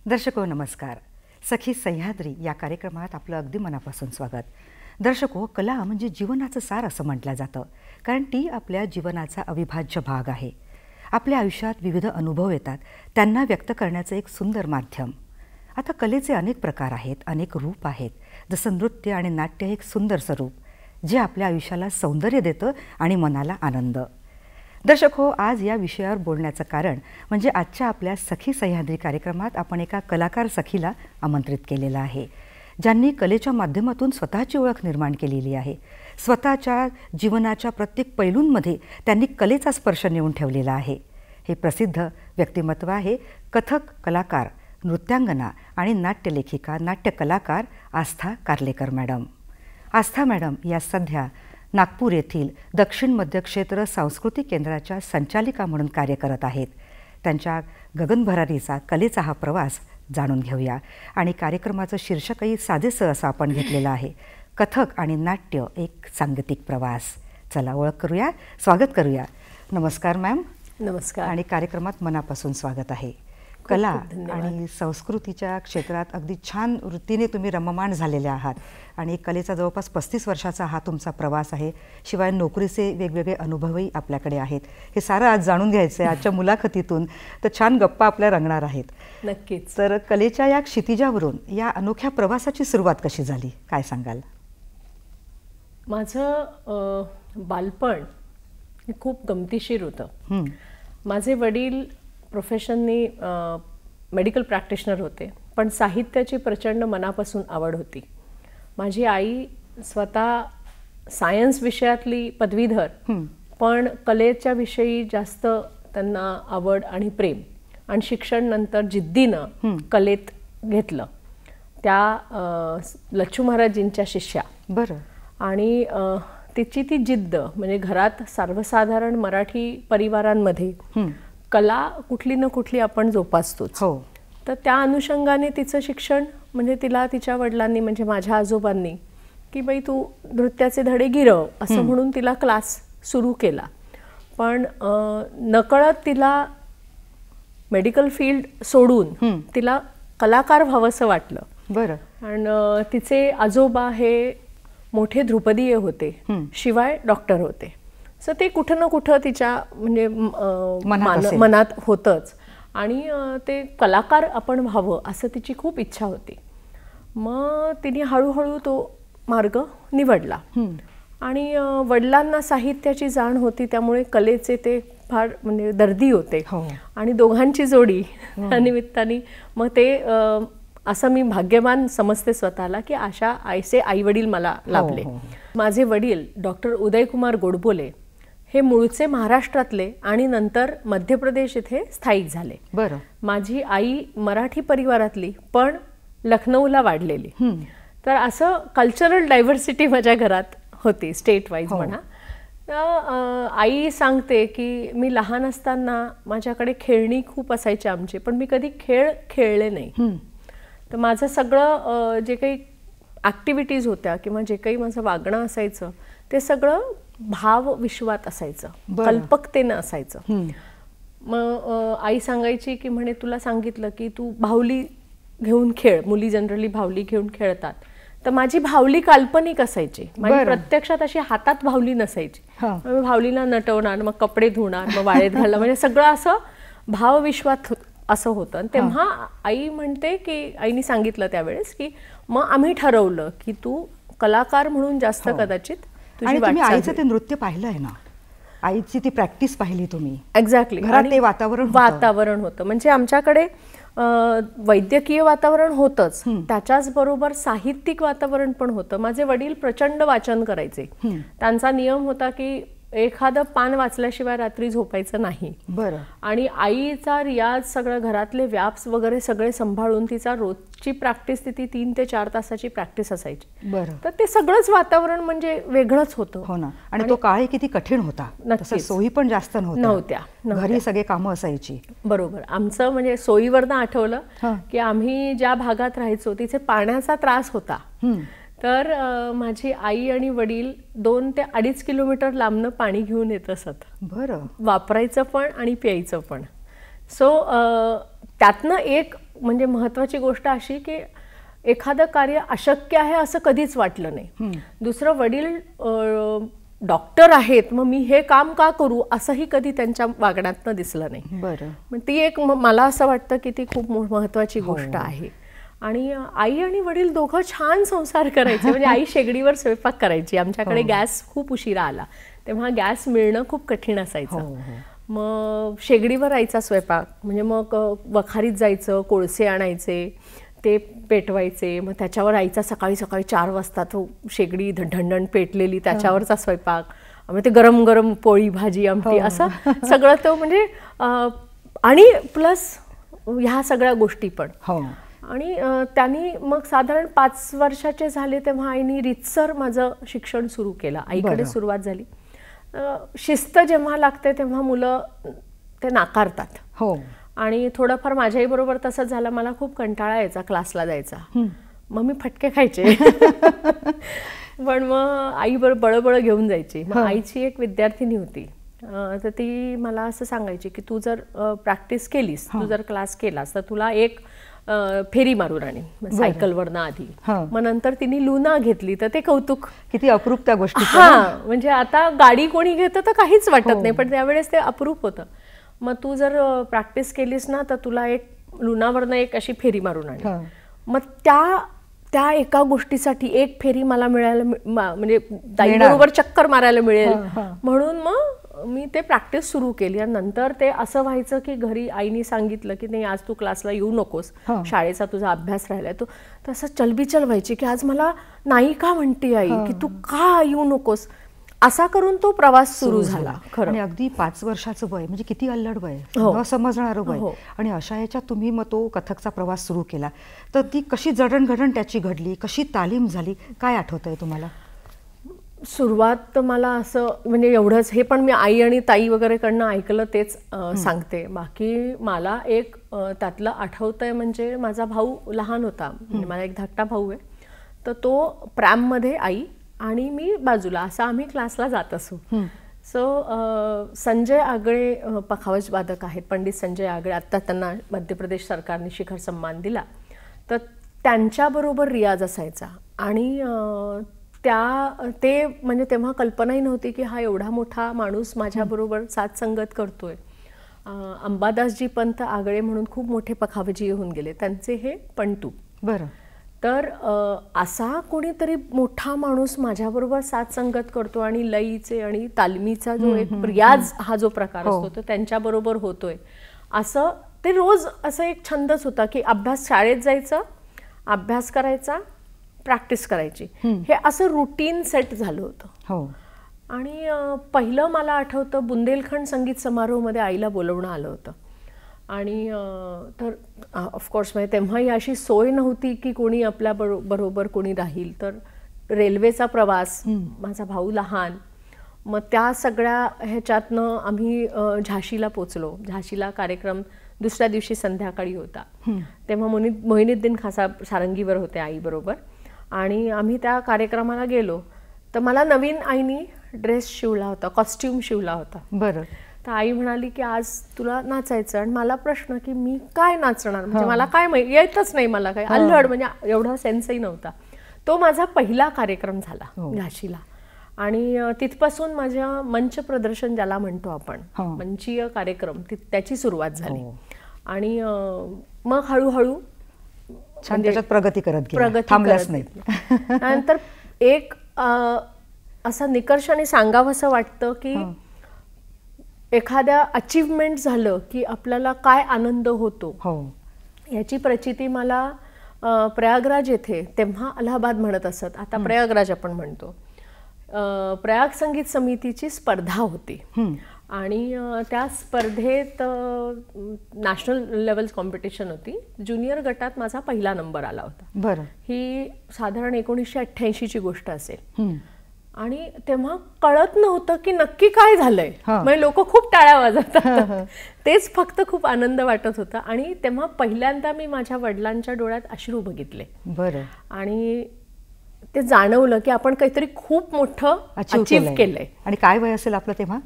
दर्शको नमस्कार. सखी सह्याद्री या कार्यक्रमात आपलं अगदी मनापासून स्वागत. दर्शको, कला म्हणजे जीवनाचं सार असं म्हटलं जातं, कारण ती आपल्या जीवनाचा अविभाज्य भाग आहे. आपल्या आयुष्यात विविध अनुभव येतात, त्यांना व्यक्त करण्याचं एक सुंदर माध्यम. आता कलेचे अनेक प्रकार आहेत, अनेक रूप आहेत. जसं नृत्य आणि नाट्य हे एक सुंदर स्वरूप जे आपल्या आयुष्याला सौंदर्य देतं आणि मनाला आनंद. दर्शक हो, आज या विषयावर बोलण्याचं कारण म्हणजे आजच्या आपल्या सखी सह्याद्री कार्यक्रमात आपण एका कलाकार सखीला आमंत्रित केलेलं आहे, ज्यांनी कलेच्या माध्यमातून स्वतःची ओळख निर्माण केलेली आहे. स्वतःच्या जीवनाच्या प्रत्येक पैलूंमध्ये त्यांनी कलेचा स्पर्श नेऊन ठेवलेला आहे. हे प्रसिद्ध व्यक्तिमत्व आहे कथक कलाकार, नृत्यांगना आणि नाट्यलेखिका, नाट्यकलाकार आस्था कार्लेकर मॅडम. आस्था मॅडम या सध्या नागपूर येथील दक्षिण मध्य क्षेत्र सांस्कृतिक केंद्राच्या संचालिका म्हणून कार्य करत आहेत. त्यांच्या गगनभरारीचा कलेचा हा प्रवास जाणून घेऊया. आणि कार्यक्रमाचं शीर्षकही साधेसं असं आपण घेतलेलं आहे, कथक आणि नाट्य एक सांगीतिक प्रवास. चला ओळख करूया, स्वागत करूया. नमस्कार मॅम. नमस्कार. आणि कार्यक्रमात मनापासून स्वागत आहे. कला आणि संस्कृतीच्या क्षेत्रात अगदी छान वृत्तीने तुम्ही रममाण झालेले आहात आणि कलेचा जवळपास 35 वर्षाचा हा तुमचा प्रवास आहे. शिवाय नोकरीचे वेगवेगळे अनुभवही आपल्याकडे आहेत. हे सारं आज जाणून घ्यायचं आहे आजच्या मुलाखतीतून, तर छान गप्पा आपल्या रंगणार आहेत. नक्कीच. तर कलेच्या या क्षितिजावरून या अनोख्या प्रवासाची सुरुवात कशी झाली, काय सांगाल? माझं बालपण खूप गमतीशीर होतं. माझे वडील प्रोफेशननी मेडिकल प्रॅक्टिशनर होते, पण साहित्याची प्रचंड मनापासून आवड होती. माझी आई स्वतः सायन्स विषयातली पदवीधर, पण कलेच्या विषयी जास्त त्यांना आवड आणि प्रेम, आणि शिक्षण नंतर जिद्दीनं कलेत घेतलं. त्या लच्छू महाराजींच्या शिष्या. बरं. आणि तिची ती जिद्द म्हणजे घरात सर्वसाधारण मराठी परिवारांमध्ये कला कुठली ना कुठली आपण जोपासतोच. हो. तर त्या अनुषंगाने तिचं शिक्षण म्हणजे तिला तिच्या वडिलांनी म्हणजे माझ्या आजोबांनी की बाई तू नृत्याचे धडे गिरव असं म्हणून तिला क्लास सुरू केला. पण नकळत तिला मेडिकल फील्ड सोडून तिला कलाकार व्हावंसं वाटलं. बरं. आणि तिचे आजोबा हे मोठे ध्रुपदीय होते, शिवाय डॉक्टर होते. सो ते कुठं ना कुठं तिच्या म्हणजे मनात होतंच, आणि ते कलाकार आपण व्हावं असं तिची खूप इच्छा होती. मग तिने हळूहळू तो मार्ग निवडला. आणि वडिलांना साहित्याची जाण होती, त्यामुळे कलेचे ते फार म्हणजे दर्दी होते. आणि दोघांची जोडी त्या निमित्ताने मग ते असं मी भाग्यवान समजते स्वतःला की अशा आईचे आईवडील मला लाभले. माझे वडील डॉक्टर उदयकुमार गोडबोले हे मूळचे महाराष्ट्रातले आणि नंतर मध्य प्रदेश इथे स्थायिक झाले. बरं. माझी आई मराठी परिवारातली पण लखनौला वाढलेली. तर असं कल्चरल डायव्हर्सिटी माझ्या घरात होती, स्टेट वाईज म्हणा. आई सांगते की मी लहान असताना माझ्याकडे खेळणी खूप असायची आमची, पण मी कधी खेळ खेळले नाही. तर माझं सगळं जे काही ॲक्टिव्हिटीज होत्या किंवा जे काही माझं वागणं असायचं ते सगळं भाव विश्वात असायचं, कल्पकतेनं असायचं. मग आई सांगायची की म्हणे तुला सांगितलं की तू बाहुली घेऊन खेळ, मुली जनरली बाहुली घेऊन खेळतात, तर माझी भावली काल्पनिक असायची, माझी प्रत्यक्षात अशी हातात भावली नसायची. मी भावलीला नटवणार, मग कपडे धुणार, मग वाळेत घालणार, म्हणजे सगळं असं भावविश्वात असं होतं. आणि तेव्हा आई म्हणते की आईने सांगितलं त्यावेळेस की मग आम्ही ठरवलं की तू कलाकार म्हणून जास्त कदाचित तुझी तुम्ही आईचं ते नृत्य पाहिलंय ना, आईची ती प्रॅक्टिस पाहिली तुम्ही. एक्झॅक्टली. घरात ते वातावरण होतं. म्हणजे आमच्याकडे वैद्यकीय वातावरण होतंच, त्याच्याच बरोबर साहित्यिक वातावरण पण होतं. माझे वडील प्रचंड वाचन करायचे. त्यांचा नियम होता की एखादं पान वाचल्याशिवाय रात्री झोपायचं नाही. बरं. आणि आईचा रियाज, सगळं घरातले व्याप्स वगैरे सगळे सांभाळून तिचा रोजची प्रॅक्टिस, ती 3 ते 4 तासाची प्रॅक्टिस असायची. बरं. तर ते सगळंच वातावरण म्हणजे वेगळंच होतं. हो ना. आणि तो काळ किती कठीण होता. सोयी पण जास्त नव्हत्या. घरी सगळे कामं असायची. बरोबर. आमचं म्हणजे सोयीवरनं आठवलं की आम्ही ज्या भागात राहायचो तिथे पाण्याचा त्रास होता. तर माझी आई आणि वडील 2 ते 2.5 किलोमीटर लांबनं पाणी घेऊन येत असत. बरं. वापरायचं पण आणि प्यायचं पण. सो त्यातनं एक म्हणजे महत्त्वाची गोष्ट अशी की एखादं कार्य अशक्य आहे असं कधीच वाटलं नाही. दुसरं, वडील डॉक्टर आहेत, मग मी हे काम का करू असंही कधी त्यांच्या वागण्यातनं दिसलं नाही. बरं. मग ती एक मला असं वाटतं की ती खूप महत्त्वाची गोष्ट आहे. आणि आई आणि वडील दोघं छान संसार करायचे. म्हणजे आई शेगडीवर स्वयंपाक करायची. आमच्याकडे गॅस खूप उशिरा आला, तेव्हा गॅस मिळणं खूप कठीण असायचं. मग शेगडीवर राहायचा स्वयंपाक. म्हणजे मग वखारीत जायचं, कोळसे आणायचे, ते पेटवायचे. मग त्याच्यावर आईचा सकाळी 4 वाजता तो शेगडी ढणढण पेटलेली त्याच्यावरचा स्वयंपाक. मग ते गरम गरम पोळी भाजी आमटी असं सगळं तो म्हणजे आणि प्लस ह्या सगळ्या गोष्टी पण. आणि त्यांनी मग साधारण 5 वर्षाचे झाले तेव्हा आईनी रीतसर माझं शिक्षण सुरू केलं. आईकडे सुरुवात झाली. शिस्त जेव्हा लागते तेव्हा मुलं ते नाकारतात. आणि थोडंफार माझ्याही बरोबर तसंच झालं. मला खूप कंटाळा यायचा क्लासला जायचा. मग मी फटके खायचे. पण मग आई बळबळ घेऊन जायची. मग आईची एक विद्यार्थिनी होती, तर ती मला असं सांगायची की तू जर प्रॅक्टिस केलीस, तू जर क्लास केलास तर तुला एक फेरी मारून आणि सायकलवरनं आधी. मग नंतर तिने लुना घेतली, तर ते कौतुक. किती अप्रूप त्या गोष्टी. म्हणजे आता गाडी कोणी घेतं तर काहीच वाटत नाही, पण त्यावेळेस ते अप्रूप होतं. मग तू जर प्रॅक्टिस केलीस ना तर तुला एक लुनावरनं एक अशी फेरी मारून आणि मग त्या एका गोष्टीसाठी एक फेरी मला मिळायला, म्हणजे दाईबरोबर चक्कर मारायला मिळेल म्हणून मग मी ते प्रॅक्टिस सुरू केली. आणि नंतर ते असं व्हायचं की घरी आईनी सांगितलं की नाही आज तू क्लासला येऊ नकोस, शाळेचा तुझा अभ्यास राहिलाय. तो तसं चलबिचल व्हायची की आज मला नाही का म्हणते आई की तू का येऊ नकोस. असा करून तो प्रवास सुरू झाला. खरं. आणि अगदी 5 वर्षाचं वय म्हणजे किती अल्लड वय, न समजणारं वय. आणि अशा याच्यात तुम्ही मग तो कथकचा प्रवास सुरू केला. तर ती कशी जडणघडण त्याची घडली, कशी तालीम झाली, काय आठवतंय तुम्हाला? सुरुवात मला असं म्हणजे एवढंच, हे पण मी आई आणि ताई वगैरेकडनं ऐकलं तेच सांगते. बाकी मला एक त्यातलं आठवतंय म्हणजे माझा भाऊ लहान होता, म्हणजे मला एक धाकटा भाऊ आहे. तर तो प्रॅममध्ये आई आणि मी बाजूला असं आम्ही क्लासला जात असू. सो संजय आगळे पखावज वादक आहेत, पंडित संजय आगळे. आत्ता त्यांना मध्य प्रदेश सरकारने शिखर सन्मान दिला. तर त्यांच्याबरोबर रियाज असायचा. आणि ते म्हणजे तेव्हा कल्पनाही नव्हती की हा एवढा मोठा माणूस माझ्याबरोबर साथ संगत करतोय. अंबादासजी पंत आगळे म्हणून खूप मोठे पखावजी होऊन गेले, त्यांचे हे पंटू. बरं. तर असा कोणीतरी मोठा माणूस माझ्याबरोबर साथ संगत करतो आणि लईचे आणि तालमीचा जो एक रियाज हा जो प्रकार असतो तो त्यांच्याबरोबर होतोय, असं ते रोज असं एक छंदच होता की अभ्यास, शाळेत जायचं, अभ्यास करायचा, प्रॅक्टिस करायची, हे असं रुटीन सेट झालं होतं. आणि पहिलं मला आठवतं बुंदेलखंड संगीत समारोहामध्ये आईला बोलवणं आलं होतं. आणि तर ऑफकोर्स म्हणजे तेव्हाही अशी सोय नव्हती की कोणी आपल्या बरोबर कोणी राहील. तर रेल्वेचा प्रवास, माझा भाऊ लहान, मग त्या सगळ्या ह्याच्यातनं आम्ही झाशीला पोचलो. झाशीला कार्यक्रम दुसऱ्या दिवशी संध्याकाळी होता. तेव्हा मोहिनुद्दीन खान साहेब सारंगीवर होते आईबरोबर. आणि आम्ही त्या कार्यक्रमाला गेलो. तर मला नवीन आईनी ड्रेस शिवला होता, कॉस्ट्युम शिवला होता. बरं. तर आई म्हणाली की आज तुला नाचायचं. आणि मला प्रश्न की मी काय नाचणार, म्हणजे मला काय येतच नाही, मला काय अल्लड, म्हणजे एवढा सेन्सही नव्हता. तो माझा पहिला कार्यक्रम झाला झाशीला. आणि तिथपासून माझ्या मंच प्रदर्शन ज्याला म्हणतो आपण, मंचीय कार्यक्रम, त्याची सुरुवात झाली. आणि मग हळूहळू त्याच्यात प्रगती करत नाही. नंतर एक असं निकर्षाने सांगावंसं वाटतं की एखाद्या अचीवमेंट झालं की आपल्याला काय आनंद होतो याची प्रचिती मला प्रयागराज येथे, तेव्हा अलाहाबाद म्हणत असत, आता प्रयागराज आपण म्हणतो, प्रयाग संगीत समितीची स्पर्धा होती. आणि त्या स्पर्धेत नॅशनल लेवल कॉम्पिटिशन होती. ज्युनियर गटात माझा पहिला नंबर आला होता. बरं. ही साधारण 1988ची गोष्ट असेल. आणि तेव्हा कळत नव्हतं की नक्की काय झालंय, म्हणजे लोक खूप टाळ्या वाजवतात, तेच फक्त खूप आनंद वाटत होता. आणि तेव्हा पहिल्यांदा मी माझ्या वडिलांच्या डोळ्यात अश्रू बघितले. बरं. आणि ते जाणवलं की आपण काहीतरी खूप मोठं अचीव केलंय. आणि काय वय असेल आपलं तेव्हा?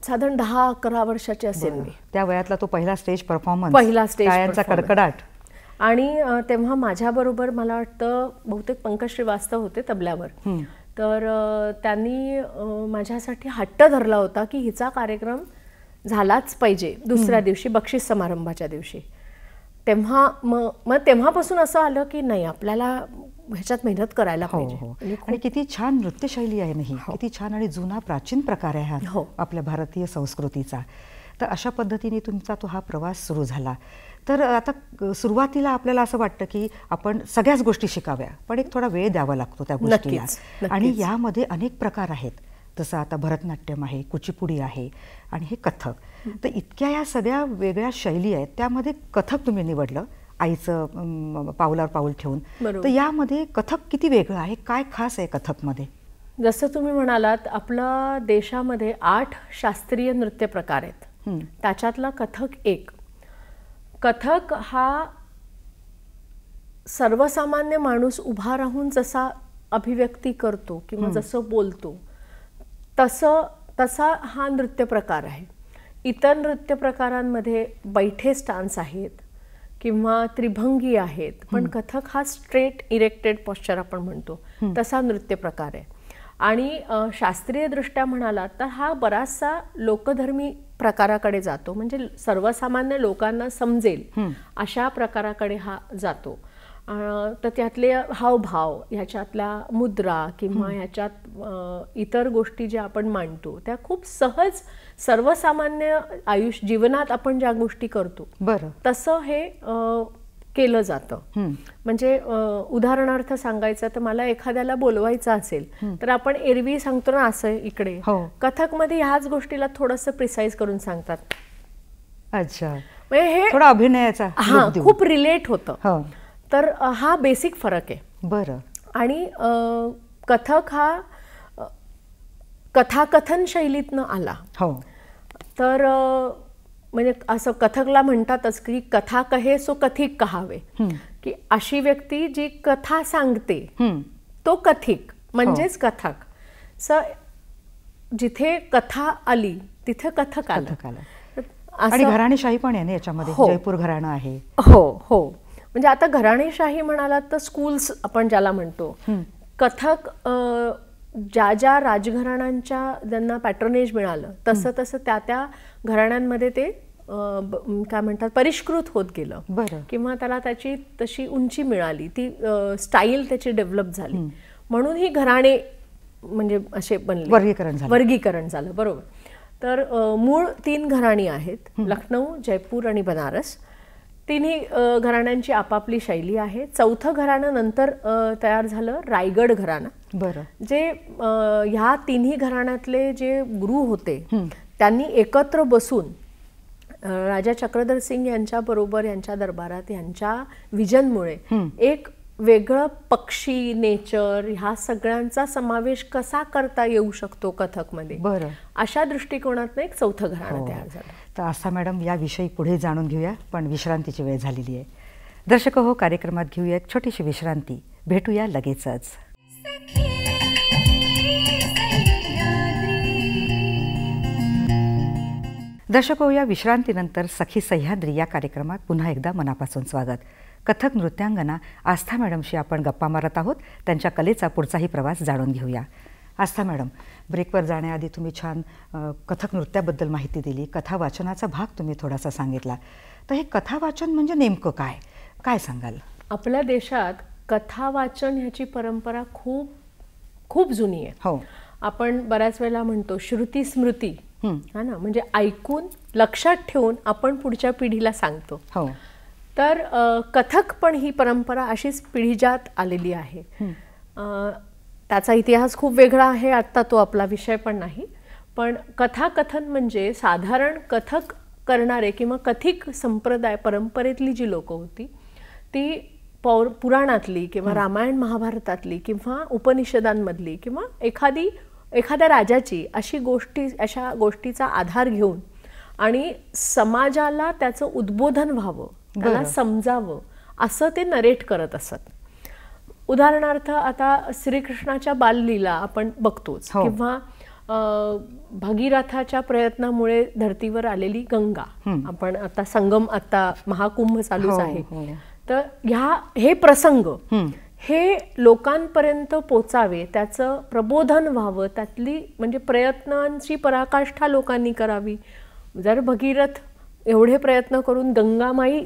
साधारण 10-11 वर्षाची असेल मी. त्या वयातला तो पहिला स्टेज परफॉर्मन्स, पहिला स्टेज टाळ्यांचा कडकडाट. आणि तेव्हा माझ्याबरोबर मला वाटतं बहुतेक पंकज श्रीवास्तव होते तबल्यावर. तर त्यांनी माझ्यासाठी हट्ट धरला होता की हिचा कार्यक्रम झालाच पाहिजे दुसऱ्या दिवशी, बक्षीस समारंभाच्या दिवशी. तेव्हापासून असं आलं की नाही, आपल्याला ह्याच्यात मेहनत करायला पाहिजे. आणि किती छान नृत्यशैली आहे नाही, किती छान आणि जुना प्राचीन प्रकार आहे हा आपल्या भारतीय संस्कृतीचा. तर अशा पद्धतीने तुमचा तो हा प्रवास सुरू झाला. तर आता सुरुवातीला आपल्याला असं वाटतं की आपण सगळ्याच गोष्टी शिकाव्या, पण एक थोडा वेळ द्यावा लागतो त्या गोष्टीला. आणि यामध्ये अनेक प्रकार आहेत, जसं आता भरतनाट्यम आहे, कुचिपुडी आहे आणि हे कथक. तर इतक्या या सगळ्या वेगळ्या शैली आहेत, त्यामध्ये कथक तुम्ही निवडलं आईचं पावलावर पाऊल ठेवून. तर यामध्ये कथक किती वेगळं आहे, काय खास आहे कथकमध्ये? जसं तुम्ही म्हणालात, आपल्या देशामध्ये 8 शास्त्रीय नृत्य प्रकार आहेत, त्याच्यातला कथक एक. कथक हा सर्वसामान्य माणूस उभा राहून जसा अभिव्यक्ती करतो किंवा जसं बोलतो तसा हा नृत्य प्रकार आहे. इतर नृत्य प्रकारांमध्ये बैठे स्टान्स आहेत किंवा त्रिभंगी आहेत, पण कथक हा स्ट्रेट इरेक्टेड पॉस्चर आपण म्हणतो तसा नृत्य प्रकार आहे. आणि शास्त्रीय दृष्ट्या म्हणाला तर हा बराचसा लोकधर्मी प्रकाराकडे जातो, म्हणजे सर्वसामान्य लोकांना समजेल अशा प्रकाराकडे हा जातो. तर त्यातले हावभाव, ह्याच्यातल्या मुद्रा किंवा ह्याच्यात इतर गोष्टी ज्या आपण मांडतो त्या खूप सहज सर्वसामान्य जीवनात आपण ज्या गोष्टी करतो तसं हे केलं जातं. म्हणजे उदाहरणार्थ सांगायचं तर मला एखाद्याला बोलवायचं असेल तर आपण एरवी सांगतो ना असं इकडे, कथकमध्ये ह्याच गोष्टीला थोडंसं प्रिसाइज करून सांगतात. अच्छा, म्हणजे हे थोडा अभिनयाचा खूप रिलेट होतं. तर हा बेसिक फरक आहे. बरं. आणि कथक हा कथाकथन शैलीतनं आला. तर म्हणजे असं कथकला म्हणतातच की कथा कहे सो कथिक कहावे, की अशी व्यक्ती जी कथा सांगते तो कथिक म्हणजेच कथक. जिथे कथा आली तिथे कथक आलं. आणि घराणेशाही पण आहे ना याच्यामध्ये, जयपूर घराणं आहे. हो. म्हणजे आता घराणेशाही म्हणालात तर स्कूल्स आपण ज्याला म्हणतो, कथक ज्या राजघराण्यांच्या ज्यांना पॅट्रोनेज मिळालं तसं त्या घराण्यांमध्ये ते काय म्हणतात परिष्कृत होत गेलं किंवा त्याला त्याची तशी उंची मिळाली, ती स्टाईल त्याची डेव्हलप झाली, म्हणून ही घराणे म्हणजे असे बनले, वर्गीकरण झालं. बरोबर. तर मूळ 3 घराणी आहेत, लखनौ, जयपूर आणि बनारस. तिन्ही घराण्यांची आपापली शैली आहे. 4थं घराणं नंतर तयार झालं, रायगड घराणं. जे ह्या तिन्ही घराण्यातले जे गुरु होते त्यांनी एकत्र बसून राजा चक्रधर सिंग यांच्या बरोबर यांच्या दरबारात यांच्या विजनमुळे एक वेगळं पक्षी, नेचर ह्या सगळ्यांचा समावेश कसा करता येऊ शकतो कथकमध्ये, अशा दृष्टिकोनातून एक 4थं घराणं तयार झालं. तर आस्था मॅडम, याविषयी पुढे जाणून घेऊया, पण विश्रांतीची वेळ झालेली आहे. दर्शक हो, कार्यक्रमात घेऊया एक छोटीशी विश्रांती. भेटूया लगेचच. दर्शक हो, या विश्रांतीनंतर सखी सह्याद्री या कार्यक्रमात पुन्हा एकदा मनापासून स्वागत. कथक नृत्यांगना आस्था मॅडमशी आपण गप्पा मारत आहोत. त्यांच्या कलेचा पुढचाही प्रवास जाणून घेऊया. आस्था मॅडम, ब्रेकवर जाण्याआधी तुम्ही छान कथक नृत्याबद्दल माहिती दिली, कथा वाचनाचा भाग तुम्ही थोडासा सांगितला. तर हे कथा वाचन म्हणजे नेमकं काय, काय सांगाल? आपल्या देशात कथा वाचन ह्याची परंपरा खूप खूप जुनी आहे. हो, आपण बऱ्याच वेळेला म्हणतो श्रुती स्मृती, हा ना, म्हणजे ऐकून लक्षात ठेवून आपण पुढच्या पिढीला सांगतो. हो, तर कथक पण ही परंपरा अशीच पिढीजात आलेली आहे. त्याचा इतिहास खूप वेगळा आहे, आत्ता तो आपला विषय पण नाही. पण कथाकथन म्हणजे साधारण कथक करणारे किंवा कथिक संप्रदाय परंपरेतली जी लोक होती ती पुराणातली किंवा रामायण महाभारतातली किंवा उपनिषदांमधली किंवा एखाद्या राजाची अशा गोष्टीचा आधार घेऊन आणि समाजाला त्याचं उद्बोधन व्हावं, त्याला समजावं असं ते नरेट करत असत. उदाहरणार्थ आता श्रीकृष्णाच्या बाललीला आपण बघतोच, किंवा भगीरथाच्या प्रयत्नामुळे धर्तीवर आलेली गंगा. आपण आता संगम, आता महाकुंभ चालूच आहे. तर हे प्रसंग हे लोकांपर्यंत पोचावे, त्याचं प्रबोधन व्हावं, त्यातली म्हणजे प्रयत्नांची पराकाष्ठा लोकांनी करावी. जर भगीरथ एवढे प्रयत्न करून गंगामाई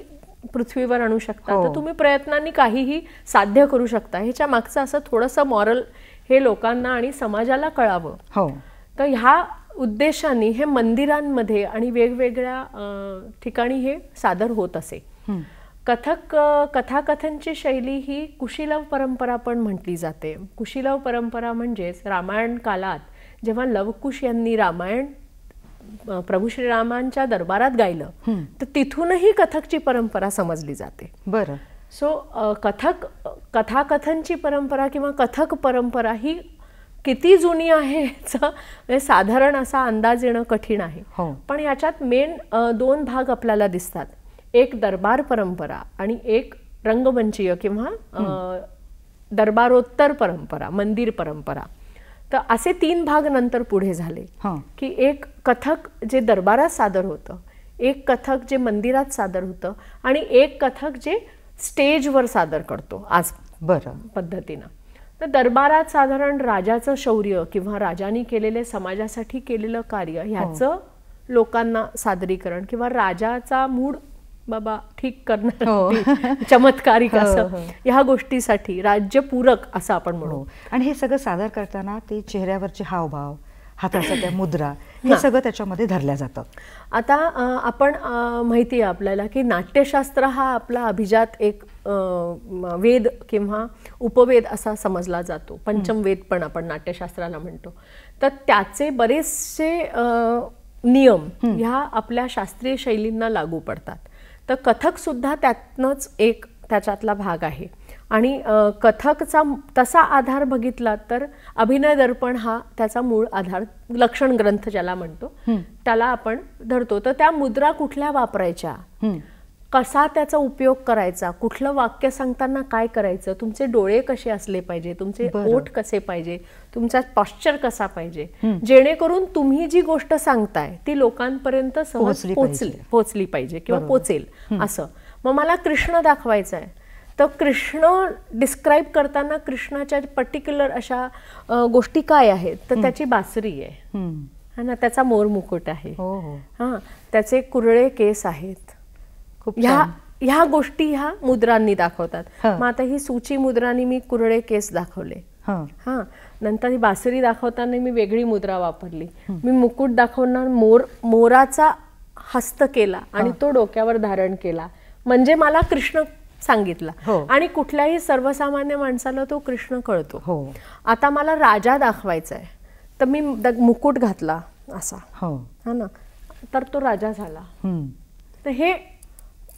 पृथ्वीवर आणू शकता, तर तुम्ही प्रयत्नांनी काहीही साध्य करू शकता. ह्याच्या मागचं असं थोडंसं मॉरल हे लोकांना आणि समाजाला कळावं. तर ह्या उद्देशाने हे मंदिरांमध्ये आणि वेगवेगळ्या ठिकाणी हे सादर होत असे. कथाकथनची शैली ही कुशीलव परंपरा पण म्हटली जाते. कुशीलव परंपरा म्हणजेच रामायण काळात जेव्हा लवकुश यांनी रामायण प्रभू श्रीरामांच्या दरबारात गायलं, तर तिथूनही कथकची परंपरा समजली जाते. बरं. सो कथाकथनची परंपरा किंवा कथक परंपरा ही किती जुनी आहे याचा साधारण असा अंदाज येणं कठीण आहे. पण याच्यात मेन 2 भाग आपल्याला दिसतात. एक दरबार परंपरा आणि एक रंगमंचीय किंवा दरबारोत्तर परंपरा, मंदिर परंपरा. तर असे 3 भाग नंतर पुढे झाले की एक कथक जे दरबारात सादर होतं, एक कथक जे मंदिरात सादर होतं आणि एक कथक जे स्टेजवर सादर करतो आज पद्धतीनं. तर दरबारात साधारण राजाचं शौर्य किंवा राजाने केलेले समाजासाठी केलेलं कार्य ह्याचं लोकांना सादरीकरण किंवा राजाचा मूड बाबा ठीक करणार, चमत्कारिक असं ह्या गोष्टीसाठी राज्यपूरक असं आपण म्हणू. आणि हे सगळं सादर करताना ते चेहऱ्यावरचे हावभाव, हाताच्या त्या मुद्रा, हे सगळं त्याच्यामध्ये धरल्या जातं. आता आपण माहिती आहे आपल्याला की नाट्यशास्त्र हा आपला अभिजात एक वेद किंवा उपवेद असा समजला जातो. पंचमवेद पण आपण नाट्यशास्त्राला म्हणतो. तर त्याचे बरेचसे नियम ह्या आपल्या शास्त्रीय शैलींना लागू पडतात. तर कथक सुद्धा त्यातनंच एक त्याच्यातला भाग आहे. आणि कथकचा तसा आधार बघितला तर अभिनय दर्पण हा त्याचा मूळ आधार, लक्षण ग्रंथ ज्याला म्हणतो त्याला आपण धरतो. तर त्या मुद्रा कुठल्या वापरायच्या, कसा त्याचा उपयोग करायचा, कुठलं वाक्य सांगताना काय करायचं, तुमचे डोळे कसे असले पाहिजे, तुमचे ओठ कसे पाहिजे, तुमचा पॉश्चर कसा पाहिजे, जेणेकरून तुम्ही जी गोष्ट सांगताय ती लोकांपर्यंत सहज पोचली पाहिजे किंवा पोचेल असं. मग मला कृष्ण दाखवायचा आहे, तर कृष्ण डिस्क्राईब करताना कृष्णाच्या पर्टिक्युलर अशा गोष्टी काय आहेत, तर त्याची बासरी आहे ना, त्याचा मोर मुकुट आहे, त्याचे कुरळे केस आहेत, ह्या गोष्टी ह्या मुद्रांनी दाखवतात. मग आता ही सूची मुद्रांनी मी कुरळे केस दाखवले, नंतर ही बासरी दाखवताना मी वेगळी मुद्रा वापरली, मी मुकुट दाखवणार मोराचा हस्त केला आणि तो डोक्यावर धारण केला, म्हणजे मला कृष्ण सांगितला. आणि कुठल्याही सर्वसामान्य माणसाला तो कृष्ण कळतो. आता मला राजा दाखवायचा आहे, तर मी मुकुट घातला असा, हा ना, तर तो राजा झाला. तर हे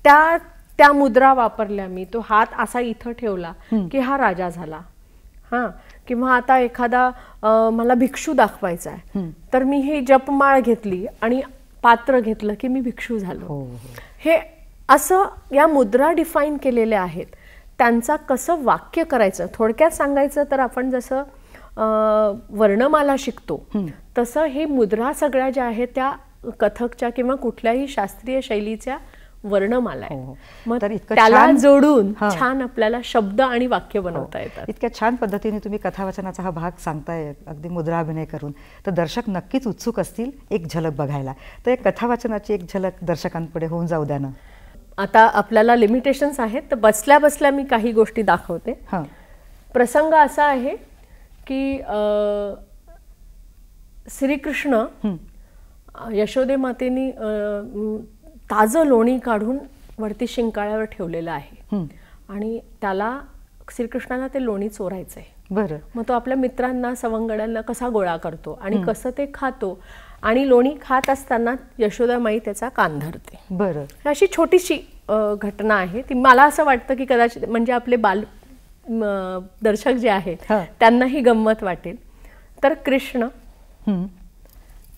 त्या मुद्रा वापरल्या मी, तो हात असा इथं ठेवला की हा राजा झाला. किंवा आता एखादा मला भिक्षू दाखवायचा आहे, तर मी ही जपमाळ घेतली आणि पात्र घेतलं की मी भिक्षू झालो. हे असं या मुद्रा डिफाईन केलेल्या आहेत. त्यांचा कसं वाक्य करायचं, थोडक्यात सांगायचं तर आपण जसं वर्णमाला शिकतो तसं हे मुद्रा सगळ्या ज्या आहेत त्या कथकच्या किंवा कुठल्याही शास्त्रीय शैलीच्या वर्णमाला आहे. मग त्याला जोडून छान आपल्याला शब्द आणि वाक्य बनवता येतात. इतक्या छान पद्धतीने तुम्ही कथावाचनाचा हा भाग सांगताय अगदी मुद्रा अभिनय करून, तर दर्शक नक्कीच उत्सुक असतील एक झलक बघायला. तर एक कथावाचनाची एक झलक दर्शकांपुढे होऊन जाऊ द्या ना. आता आपल्याला लिमिटेशन्स आहेत, तर बसल्या बसल्या मी काही गोष्टी दाखवते. प्रसंग असा आहे की श्रीकृष्ण यशोदे मातेनी ताजं लोणी काढून वरती शिंकाळ्यावर ठेवलेलं आहे आणि त्याला श्रीकृष्णाला ते लोणी चोरायचंय. बरं. मग तो आपल्या मित्रांना सवंगड्यांना कसा गोळा करतो आणि कसं ते खातो, आणि लोणी खात असताना यशोदामाई त्याचा कान धरते. बरं. अशी छोटीशी घटना आहे ती. मला असं वाटतं की कदाचित म्हणजे आपले बाल दर्शक जे आहेत त्यांनाही गंमत वाटेल. तर कृष्ण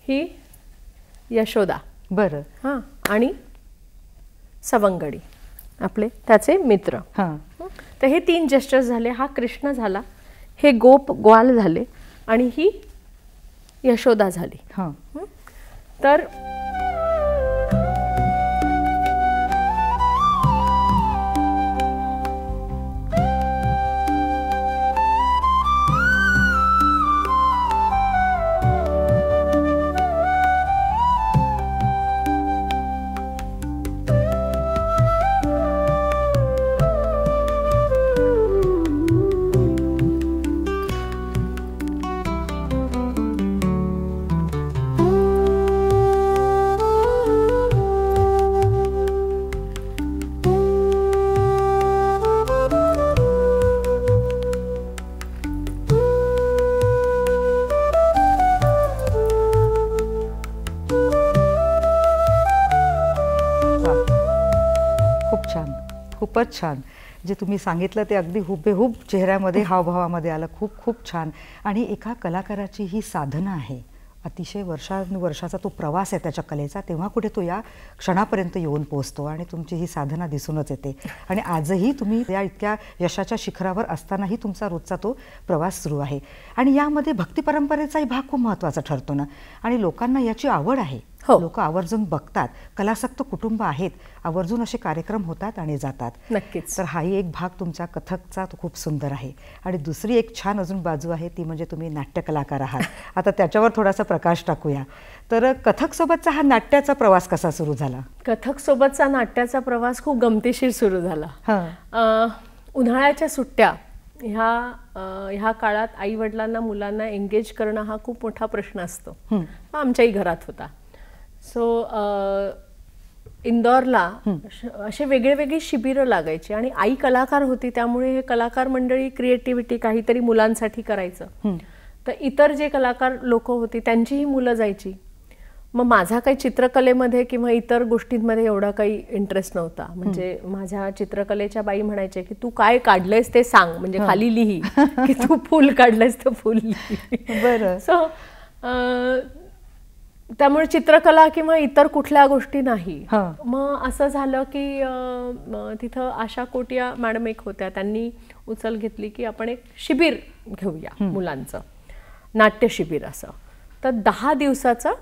ही यशोदा, बरं, हां, आणि सवंगडी आपले त्याचे मित्र. तर हे 3 जेस्चर्स झाले. हा कृष्ण झाला, हे गोप ग्वाल झाले आणि ही यशोदा झाली. तर खूपच छान. जे तुम्ही सांगितलं ते अगदी हुबेहूब चेहऱ्यामध्ये हावभावामध्ये आलं. खूप खूप छान. आणि एका कलाकाराची ही साधना आहे, अतिशय वर्षानुवर्षाचा तो प्रवास आहे त्याच्या कलेचा, तेव्हा कुठे तो या क्षणापर्यंत येऊन पोहोचतो आणि तुमची ही साधना दिसूनच येते. आणि आजही तुम्ही या इतक्या यशाच्या शिखरावर असतानाही तुमचा रोजचा तो प्रवास सुरू आहे. आणि यामध्ये भक्ती परंपरेचाही भाग खूप महत्त्वाचा ठरतो ना, आणि लोकांना याची आवड आहे. लोक आवर्जून बघतात, कलासक्त कुटुंब आहेत, आवर्जून असे कार्यक्रम होतात आणि जातात. नक्कीच. तर हाही एक भाग तुमच्या कथकचा तो खूप सुंदर आहे. आणि दुसरी एक छान अजून बाजू आहे ती म्हणजे तुम्ही नाट्य कलाकार आहात. आता त्याच्यावर थोडासा प्रकाश टाकूया. तर कथक सोबतचा हा नाट्याचा प्रवास कसा सुरू झाला? कथक सोबतचा नाट्याचा प्रवास खूप गमतीशीर सुरू झाला. उन्हाळ्याच्या सुट्ट्या ह्या काळात आई वडिलांना मुलांना एंगेज करणं हा खूप मोठा प्रश्न असतो. आमच्याही घरात होता. सो इंदौरला असे वेगळे वेगळे शिबिरं लागायची आणि आई कलाकार होती, त्यामुळे हे कलाकार मंडळी क्रिएटिव्हिटी काहीतरी मुलांसाठी करायचं. तर इतर जे कलाकार लोक होती त्यांचीही मुलं जायची. मग माझा काही चित्रकलेमध्ये किंवा इतर गोष्टींमध्ये एवढा काही इंटरेस्ट नव्हता. म्हणजे माझ्या चित्रकलेच्या बाई म्हणायचे की तू काय काढलंयस ते सांग, म्हणजे खाली लिही की तू फुल काढलंयस तर फुल लिही. बरं. सो त्यामुळे चित्रकला किंवा इतर कुठल्या गोष्टी नाही. मग असं झालं की तिथं आशा कोटिया मॅडम एक होत्या, त्यांनी उचल घेतली की आपण एक शिबिर घेऊया मुलांचं, नाट्य शिबिर असं. तर 10 दिवसाचं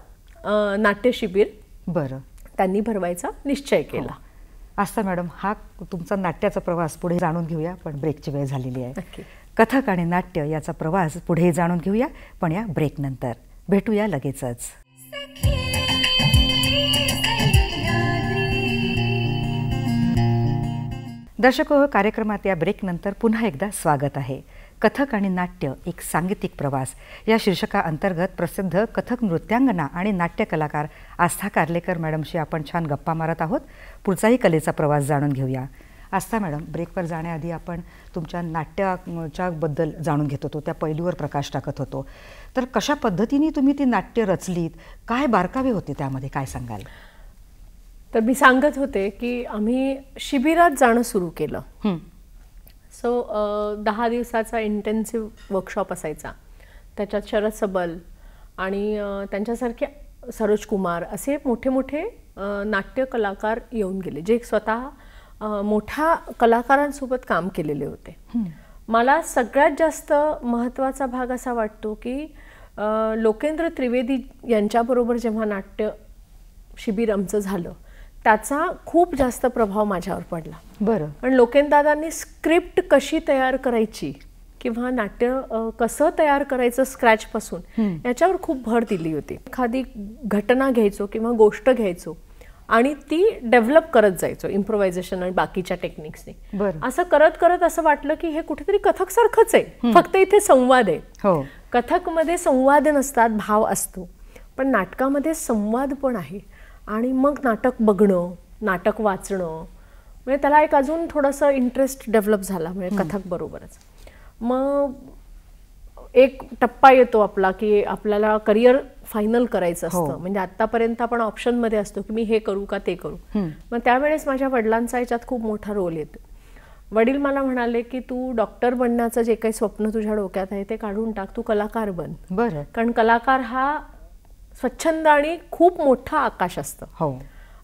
नाट्य शिबिर बरं त्यांनी भरवायचा निश्चय केला. आस्था मॅडम, हा तुमचा नाट्याचा प्रवास पुढे जाणून घेऊया, पण ब्रेकची वेळ झालेली आहे. कथक आणि नाट्य याचा प्रवास पुढे जाणून घेऊया, पण या ब्रेक नंतर. भेटूया लगेचच. दर्शको, कार्यक्रमात या ब्रेक नंतर पुन्हा एकदा स्वागत आहे. कथक आणि नाट्य एक सांगीतिक प्रवास या शीर्षकाअंतर्गत प्रसिद्ध कथक नृत्यांगना आणि नाट्य कलाकार आस्था कार्लेकर मॅडमशी आपण छान गप्पा मारत आहोत. पुढचाही कलेचा प्रवास जाणून घेऊया. आस्था मॅडम, ब्रेकवर जाण्याआधी आपण तुमच्या नाट्याच्या बद्दल जाणून घेत होतो, त्या पैलूवर प्रकाश टाकत होतो. तर कशा पद्धतीने तुम्ही ती नाट्य रचलीत, काय बारकावे होते त्यामध्ये, काय सांगाल? तर मी सांगत होते की आम्ही शिबिरात जाणं सुरू केलं. सो 10 दिवसाचा इंटेन्सिव्ह वर्कशॉप असायचा. त्याच्यात शरद सबल आणि त्यांच्यासारखे सरोज कुमार असे मोठे मोठे नाट्य कलाकार येऊन गेले, जे स्वतः मोठ्या कलाकारांसोबत काम केलेले होते. मला सगळ्यात जास्त महत्त्वाचा भाग असा वाटतो की लोकेंद्र त्रिवेदी यांच्याबरोबर जेव्हा नाट्य शिबिर आमचं झालं, त्याचा खूप जास्त प्रभाव माझ्यावर पडला. बरं. पण लोकेंदादांनी स्क्रिप्ट कशी तयार करायची किंवा नाट्य कसं तयार करायचं स्क्रॅचपासून याच्यावर खूप भर दिली होती. एखादी घटना घ्यायचो किंवा गोष्ट घ्यायचो आणि ती डेव्हलप करत जायचो इम्प्रोव्हायझेशन आणि बाकीच्या टेक्निक्सनी. असं करत करत असं वाटलं की हे कुठेतरी कथक सारखंच आहे, फक्त इथे संवाद आहे. कथकमध्ये संवाद नसतात, भाव असतो, पण नाटकामध्ये संवाद पण आहे. आणि मग नाटक बघणं, नाटक वाचणं, म्हणजे त्याला एक अजून थोडंसं इंटरेस्ट डेव्हलप झाला म्हणजे कथक बरोबरच. मग एक टप्पा येतो आपला की आपल्याला करिअर फायनल करायचं असतं. म्हणजे आतापर्यंत आपण ऑप्शनमध्ये असतो की मी हे करू का ते करू. मग त्यावेळेस माझ्या वडिलांचा याच्यात खूप मोठा रोल येतो. वडील मला म्हणाले की तू डॉक्टर बनण्याचं जे काही स्वप्न तुझ्या डोक्यात आहे ते काढून टाक, तू कलाकार बन. बरं. कारण कलाकार हा स्वच्छंद आणि खूप मोठा आकाश असतं.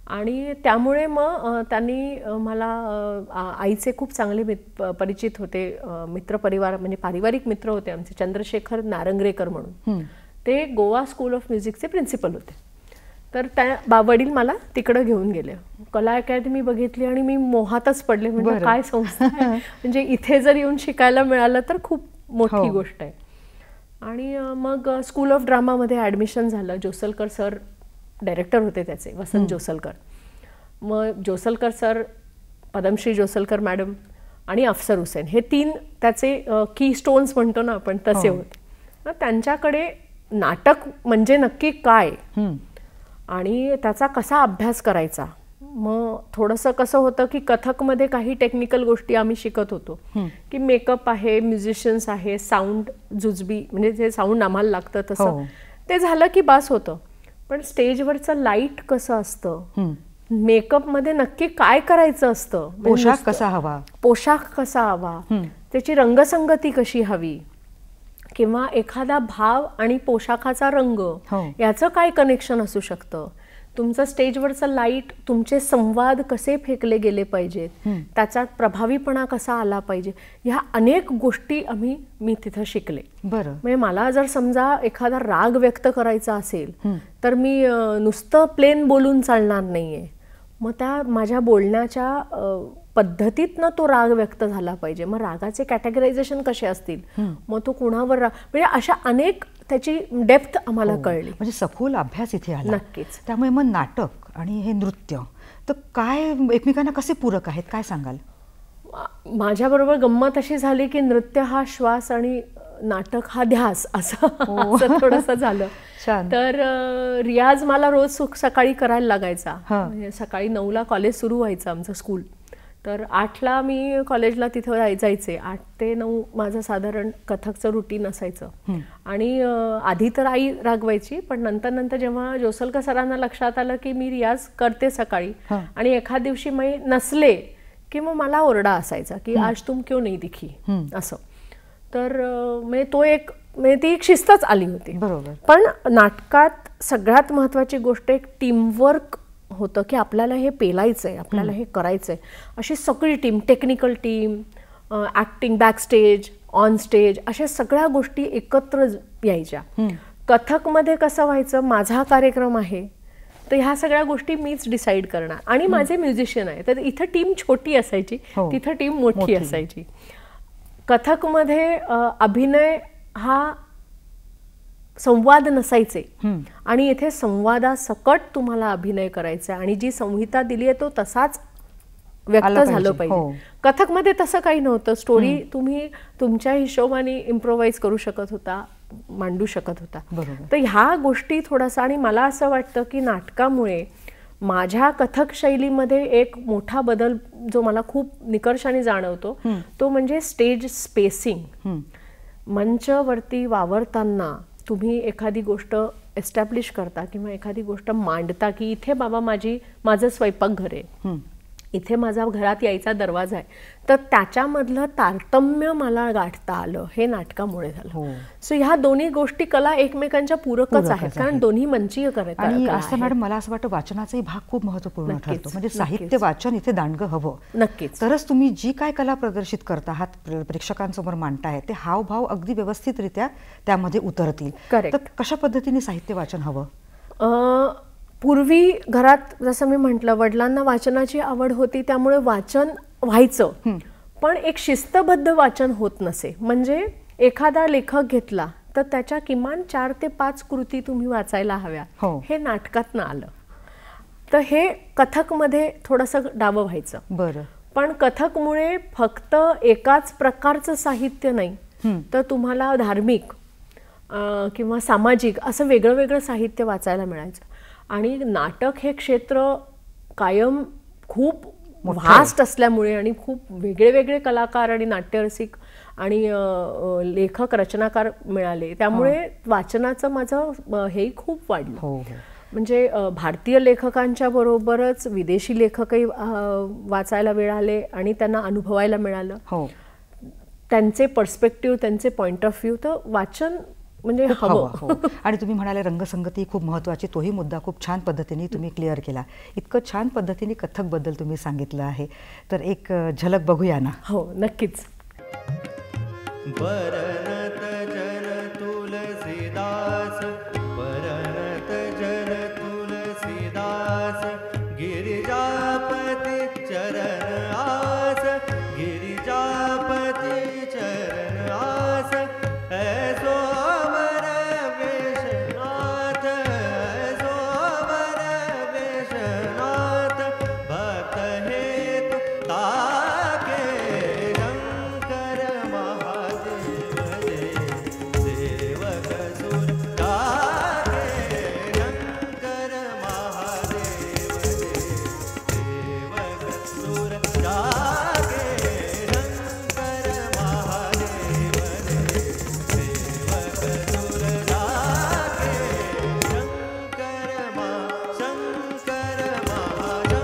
आणि त्यामुळे मग त्यांनी मला आईचे खूप चांगले परिचित होते, मित्रपरिवार म्हणजे पारिवारिक मित्र होते आमचे, चंद्रशेखर नारंगरेकर म्हणून. ते गोवा स्कूल ऑफ म्युझिकचे प्रिन्सिपल होते. तर त्या वडील मला तिकडं घेऊन गेले. कला अकॅडमी बघितली आणि मी मोहातच पडले. म्हणजे काय संस्था आहे, म्हणजे इथे जर येऊन शिकायला मिळालं तर खूप मोठी गोष्ट आहे. आणि मग स्कूल ऑफ ड्रामामध्ये ॲडमिशन झालं. जोसलकर सर डायरेक्टर होते त्याचे, वसंत जोसलकर. मग जोसलकर सर, पद्मश्री जोसलकर मॅडम आणि अफसर हुसेन हे 3 त्याचे की स्टोन्स म्हणतो ना आपण, तसे होते. मग त्यांच्याकडे नाटक म्हणजे नक्की काय आणि त्याचा कसा अभ्यास करायचा. मग थोडंसं कसं होतं की कथकमध्ये काही टेक्निकल गोष्टी आम्ही शिकत होतो की मेकअप आहे, म्युझिशियन्स आहे, साऊंड जुजबी म्हणजे जे साऊंड आम्हाला लागतं तसं ते झालं की बास होतं. पण स्टेजवरचं लाईट कसं असतं, मेकअपमध्ये नक्की काय करायचं असतं, पोशाख कसा हवा, त्याची रंगसंगती कशी हवी, किंवा एखादा भाव आणि पोशाखाचा रंग याचं काय कनेक्शन असू शकतं, तुमचं स्टेजवरचं लाईट, तुमचे संवाद कसे फेकले गेले पाहिजेत, त्याचा प्रभावीपणा कसा आला पाहिजे, ह्या अनेक गोष्टी मी तिथं शिकले. बरं. म्हणजे मला जर समजा एखादा राग व्यक्त करायचा असेल तर मी नुसतं प्लेन बोलून चालणार नाहीये. मग त्या माझ्या बोलण्याच्या पद्धतीतनं तो राग व्यक्त झाला पाहिजे. मग रागाचे कॅटेगरायझेशन कसे असतील, मग तो कुणावर म्हणजे अशा अनेक त्याची डेप्थ आम्हाला कळली. म्हणजे सखोल अभ्यास इथे आला. नक्कीच. त्यामुळे मग नाटक आणि हे नृत्य तर काय एकमेकांना कसे पूरक आहेत, काय सांगाल? माझ्याबरोबर गंमत अशी झाली की नृत्य हा श्वास आणि नाटक हा ध्यास असं थोडंसं झालं. तर रियाज मला रोज सकाळी करायला लागायचा. म्हणजे सकाळी 9ला कॉलेज सुरू व्हायचं आमचं स्कूल. तर 8ला मी कॉलेजला तिथं जायचे. 8 ते 9 माझं साधारण कथकचं रुटीन असायचं. आणि आधी तर आई रागवायची, पण नंतर जेव्हा जोसलकर सरांना लक्षात आलं की मी रियाज करते सकाळी आणि एखाद दिवशी मी नसले की मग मला ओरडा असायचा की आज तुम क्यों नहीं दिखी असं. तर ती एक शिस्तच आली होती. बरोबर. पण नाटकात सगळ्यात महत्त्वाची गोष्ट एक टीमवर्क होतं की आपल्याला हे पेलायचंय, आपल्याला हे करायचंय. अशी सगळी team, technical team, acting, backstage, on stage, अशा सगळ्या गोष्टी एकत्र यायच्या. कथकमध्ये कसं व्हायचं, माझा कार्यक्रम आहे तर ह्या सगळ्या गोष्टी मीच डिसाईड करणार आणि माझे म्युझिशियन आहे, तर इथं टीम छोटी असायची, तिथं टीम मोठी असायची. कथकमध्ये अभिनय हा संवाद नसायचे आणि इथे संवादासकट तुम्हाला अभिनय करायचा आणि जी संहिता दिली आहे तो तसाच व्यक्त झालं पाहिजे. कथकमध्ये तसं काही नव्हतं. स्टोरी तुम्ही तुमच्या हिशोबाने इम्प्रोव्हाइज करू शकत होता, मांडू शकत होता. तर ह्या गोष्टी थोडासा, आणि मला असं वाटतं की नाटकामुळे माझ्या कथक शैलीमध्ये एक मोठा बदल जो मला खूप निकर्षाने जाणवतो तो म्हणजे स्टेज स्पेसिंग. मंचवरती वावरताना तुम्ही एखादी गोष्ट एस्टॅब्लिश करता किंवा एखादी गोष्ट मांडता की इथे बाबा माझं स्वयंपाकघर आहे, इथे माझा घरात यायचा दरवाजा आहे, तर त्याच्यामधलं तारतम्य मला गाठता आलं हे नाटकामुळे झालं. सो ह्या दोन्ही गोष्टी कला एकमेकांच्या पूरकच आहेत, कारण दोन्ही मंचीय करत. आणि असं मॅडम मला असं वाटतं वाचनाचाही भाग खूप महत्त्वपूर्ण ठरतो. म्हणजे साहित्य वाचन इथे दांडगं हवं. नक्कीच. तरच तुम्ही जी काय कला प्रदर्शित करता आहात, प्रेक्षकांसमोर मांडताय, ते हावभाव अगदी व्यवस्थितरित्या त्यामध्ये उतरतील. तर कशा पद्धतीने साहित्य वाचन हवं? पूर्वी घरात जसं मी म्हटलं, वडिलांना वाचनाची आवड होती, त्यामुळे वाचन व्हायचं, पण एक शिस्तबद्ध वाचन होत नसे. म्हणजे एखादा लेखक घेतला तर त्याच्या किमान 4 ते 5 कृती तुम्ही वाचायला हव्या, हे नाटकातनं आलं. तर हे कथकमध्ये थोडंसं डावं व्हायचं. बरं. पण कथकमुळे फक्त एकाच प्रकारचं साहित्य नाही, तर तुम्हाला धार्मिक किंवा सामाजिक असं वेगळं वेगळं साहित्य वाचायला मिळायचं. आणि नाटक हे क्षेत्र कायम खूप व्हास्ट असल्यामुळे आणि खूप वेगळे वेगळे कलाकार आणि नाट्यरसिक आणि लेखक रचनाकार मिळाले, त्यामुळे वाचनाचं माझं हेही खूप वाढलं. म्हणजे भारतीय लेखकांच्या बरोबरच विदेशी लेखकही वाचायला मिळाले आणि त्यांना अनुभवायला मिळालं. त्यांचे पर्स्पेक्टिव्ह, त्यांचे पॉइंट ऑफ व्ह्यू. तर वाचन म्हणजे हवं. आणि तुम्ही म्हणाले रंगसंगती खूप महत्त्वाची, तोही मुद्दा खूप छान पद्धतीने तुम्ही क्लिअर केला. इतकं छान पद्धतीने कथकबद्दल तुम्ही सांगितलं आहे, तर एक झलक बघूया ना. हो, नक्कीच. बरनत जन तुलसीदास, बरनत जन तुलसीदास, गिरिजापति चरण आस, गिरिजापति चरण आस, ऐसो अमर वेशनाथ, ऐसो अमर वेशनाथ, भक्त हेतु ताके शंकर महादेव दे, सेवक सुर ताके शंकर महादेव दे, सेवक सुर ताके शंकर महादेव दे, सेवक सुर ताके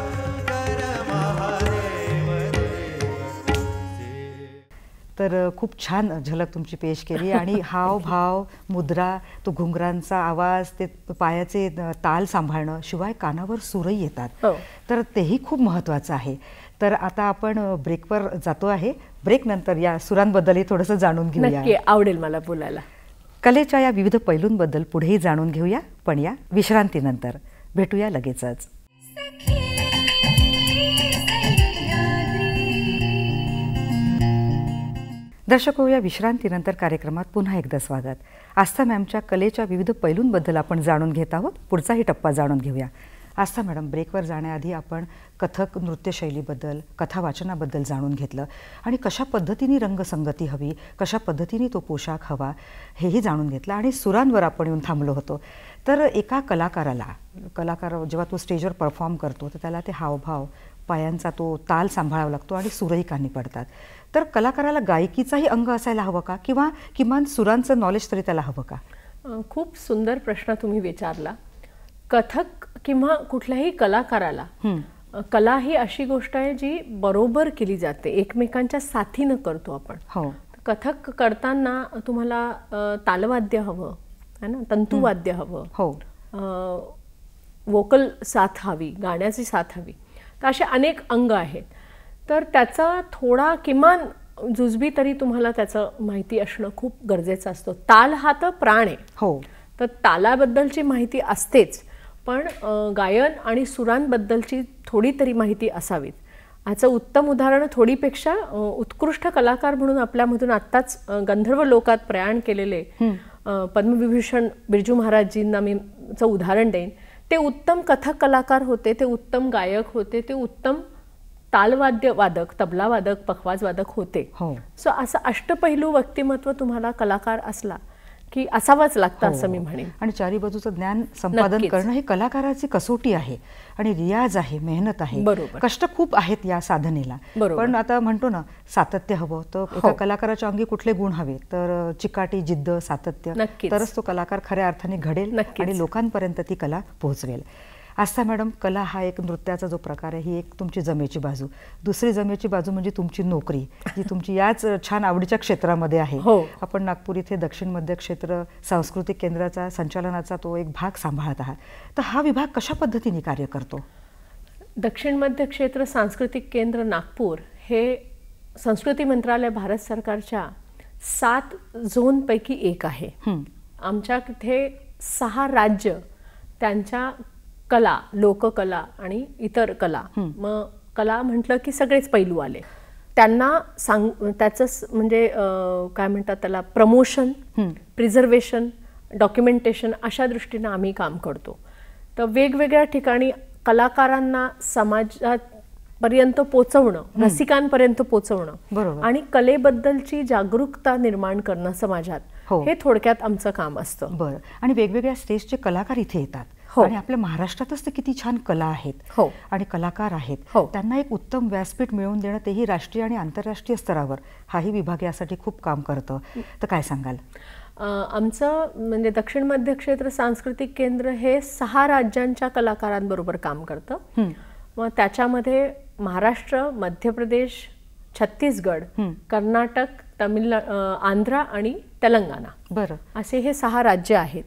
शंकर महादेव दे. तर खूप छान झलक तुमची पेश केली. आणि हावभाव, मुद्रा, तो घुंगरांचा आवाज, ते पायाचे ताल सांभाळणं, शिवाय कानावर सूरही येतात, तर तेही खूप महत्त्वाचं आहे. तर आता आपण ब्रेकवर जातो आहे. ब्रेक नंतर या सुरांबद्दलही थोडंसं जाणून घेऊया. नक्की आवडेल मला बोलायला. कलेच्या या विविध पैलूंबद्दल पुढेही जाणून घेऊया, पण या विश्रांतीनंतर. भेटूया लगेचच. दर्शको, या विश्रांतीनंतर कार्यक्रमात पुन्हा एकदा स्वागत. आस्था मॅमच्या कलेच्या विविध पैलूंबद्दल आपण जाणून घेत आहोत. पुढचाही टप्पा जाणून घेऊया. आस्था मॅडम, ब्रेकवर जाण्याआधी आपण कथक नृत्यशैलीबद्दल, कथा वाचनाबद्दल जाणून घेतलं आणि कशा पद्धतीने रंगसंगती हवी, कशा पद्धतीने तो पोशाख हवा, हेही जाणून घेतलं. आणि सुरांवर आपण येऊन थांबलो होतो. तर एका कलाकार जेव्हा तो स्टेजवर परफॉर्म करतो, तर त्याला ते हावभाव, पायांचा तो ताल सांभाळावा लागतो आणि सूरही कानी पडतात. तर कलाकाराला गायकीचाही अंग असायला हवं का, किंवा किमान सुरांचं नॉलेज तरी त्याला हवं का? खूप सुंदर प्रश्न तुम्ही विचारला. कथक किंवा कुठल्याही कलाकाराला, कला ही अशी गोष्ट आहे जी बरोबर केली जाते, एकमेकांच्या साथीनं करतो आपण. कथक करताना तुम्हाला तालवाद्य हवं है ना, तंतुवाद्य हवं, वोकल साथ हवी, गाण्याची साथ हवी. तर असे अनेक अंग आहेत. तर त्याचा थोडा किमान जुजबी तरी तुम्हाला त्याचं माहिती असणं खूप गरजेचं असतं. ताल हा तर प्राण आहे, तर तालाबद्दलची माहिती असतेच, पण गायन आणि सुरांबद्दलची थोडी तरी माहिती असावीत. ह्याचं उत्तम उदाहरण, थोडीपेक्षा उत्कृष्ट कलाकार म्हणून आपल्यामधून आत्ताच गंधर्व लोकात प्रयाण केलेले पद्मविभूषण बिरजू महाराजजींना मी उदाहरण देईन. ते उत्तम कथक कलाकार होते, ते उत्तम गायक होते, ते उत्तम तालवाद्य वादक, तबला वादक, पखवाज वादक होते. सो असं अष्टपैलू व्यक्तिमत्व तुम्हाला कलाकार असला की असावाच लागतं असं मी म्हणेन. आणि चारी बाजूचं ज्ञान संपादन करणं ही कलाकाराची कसोटी आहे आणि रियाज आहे, मेहनत आहे, कष्ट खूप आहेत या साधनेला. पण आता म्हणतो ना, सातत्य हवं. तर एका कलाकाराच्या अंगी कुठले गुण हवे, तर चिकाटी, जिद्द, सातत्य, तरच तो कलाकार खऱ्या अर्थाने घडेल आणि लोकांपर्यंत ती कला पोहोचवेल. आस्था मॅडम, कला हा एक नृत्याचा जो प्रकार आहे, ही एक तुमची जमेची बाजू. दुसरी जमेची बाजू म्हणजे तुमची नोकरी, जी तुमची याच छान आवडीच्या क्षेत्रामध्ये आहे. आपण नागपूर इथे दक्षिण मध्य क्षेत्र सांस्कृतिक केंद्राचा संचालनाचा तो एक भाग सांभाळत आहात. तर हा विभाग कशा पद्धतीने कार्य करतो? दक्षिण मध्य क्षेत्र सांस्कृतिक केंद्र नागपूर हे संस्कृती मंत्रालय भारत सरकारच्या 7 झोनपैकी एक आहे. आमच्या तिथे 6 राज्य त्यांच्या कला, लोककला आणि इतर कला. मग कला म्हटलं की सगळेच पैलू आले. त्यांना त्याचं म्हणजे काय म्हणतात त्याला, प्रमोशन, प्रिझर्वेशन, डॉक्युमेंटेशन अशा दृष्टीनं आम्ही काम करतो. तर वेगवेगळ्या ठिकाणी कलाकारांना समाजापर्यंत पोचवणं, रसिकांपर्यंत पोचवणं आणि कलेबद्दलची जागरूकता निर्माण करणं समाजात, हे थोडक्यात आमचं काम असतं. बरं. आणि वेगवेगळ्या स्टेजचे कलाकार इथे येतात आणि आपल्या महाराष्ट्रातच तर किती छान कला आहेत आणि कलाकार आहेत. त्यांना एक उत्तम व्यासपीठ मिळवून देणं, तेही राष्ट्रीय आणि आंतरराष्ट्रीय स्तरावर, हाही विभाग यासाठी खूप काम करतं. तर काय सांगाल? आमचं म्हणजे दक्षिण मध्य क्षेत्र सांस्कृतिक केंद्र हे 6 राज्यांच्या कलाकारांबरोबर काम करतं. मग त्याच्यामध्ये महाराष्ट्र, मध्य प्रदेश, छत्तीसगड, कर्नाटक, आंध्र आणि तेलंगणा, बरं, असे हे 6 राज्य आहेत.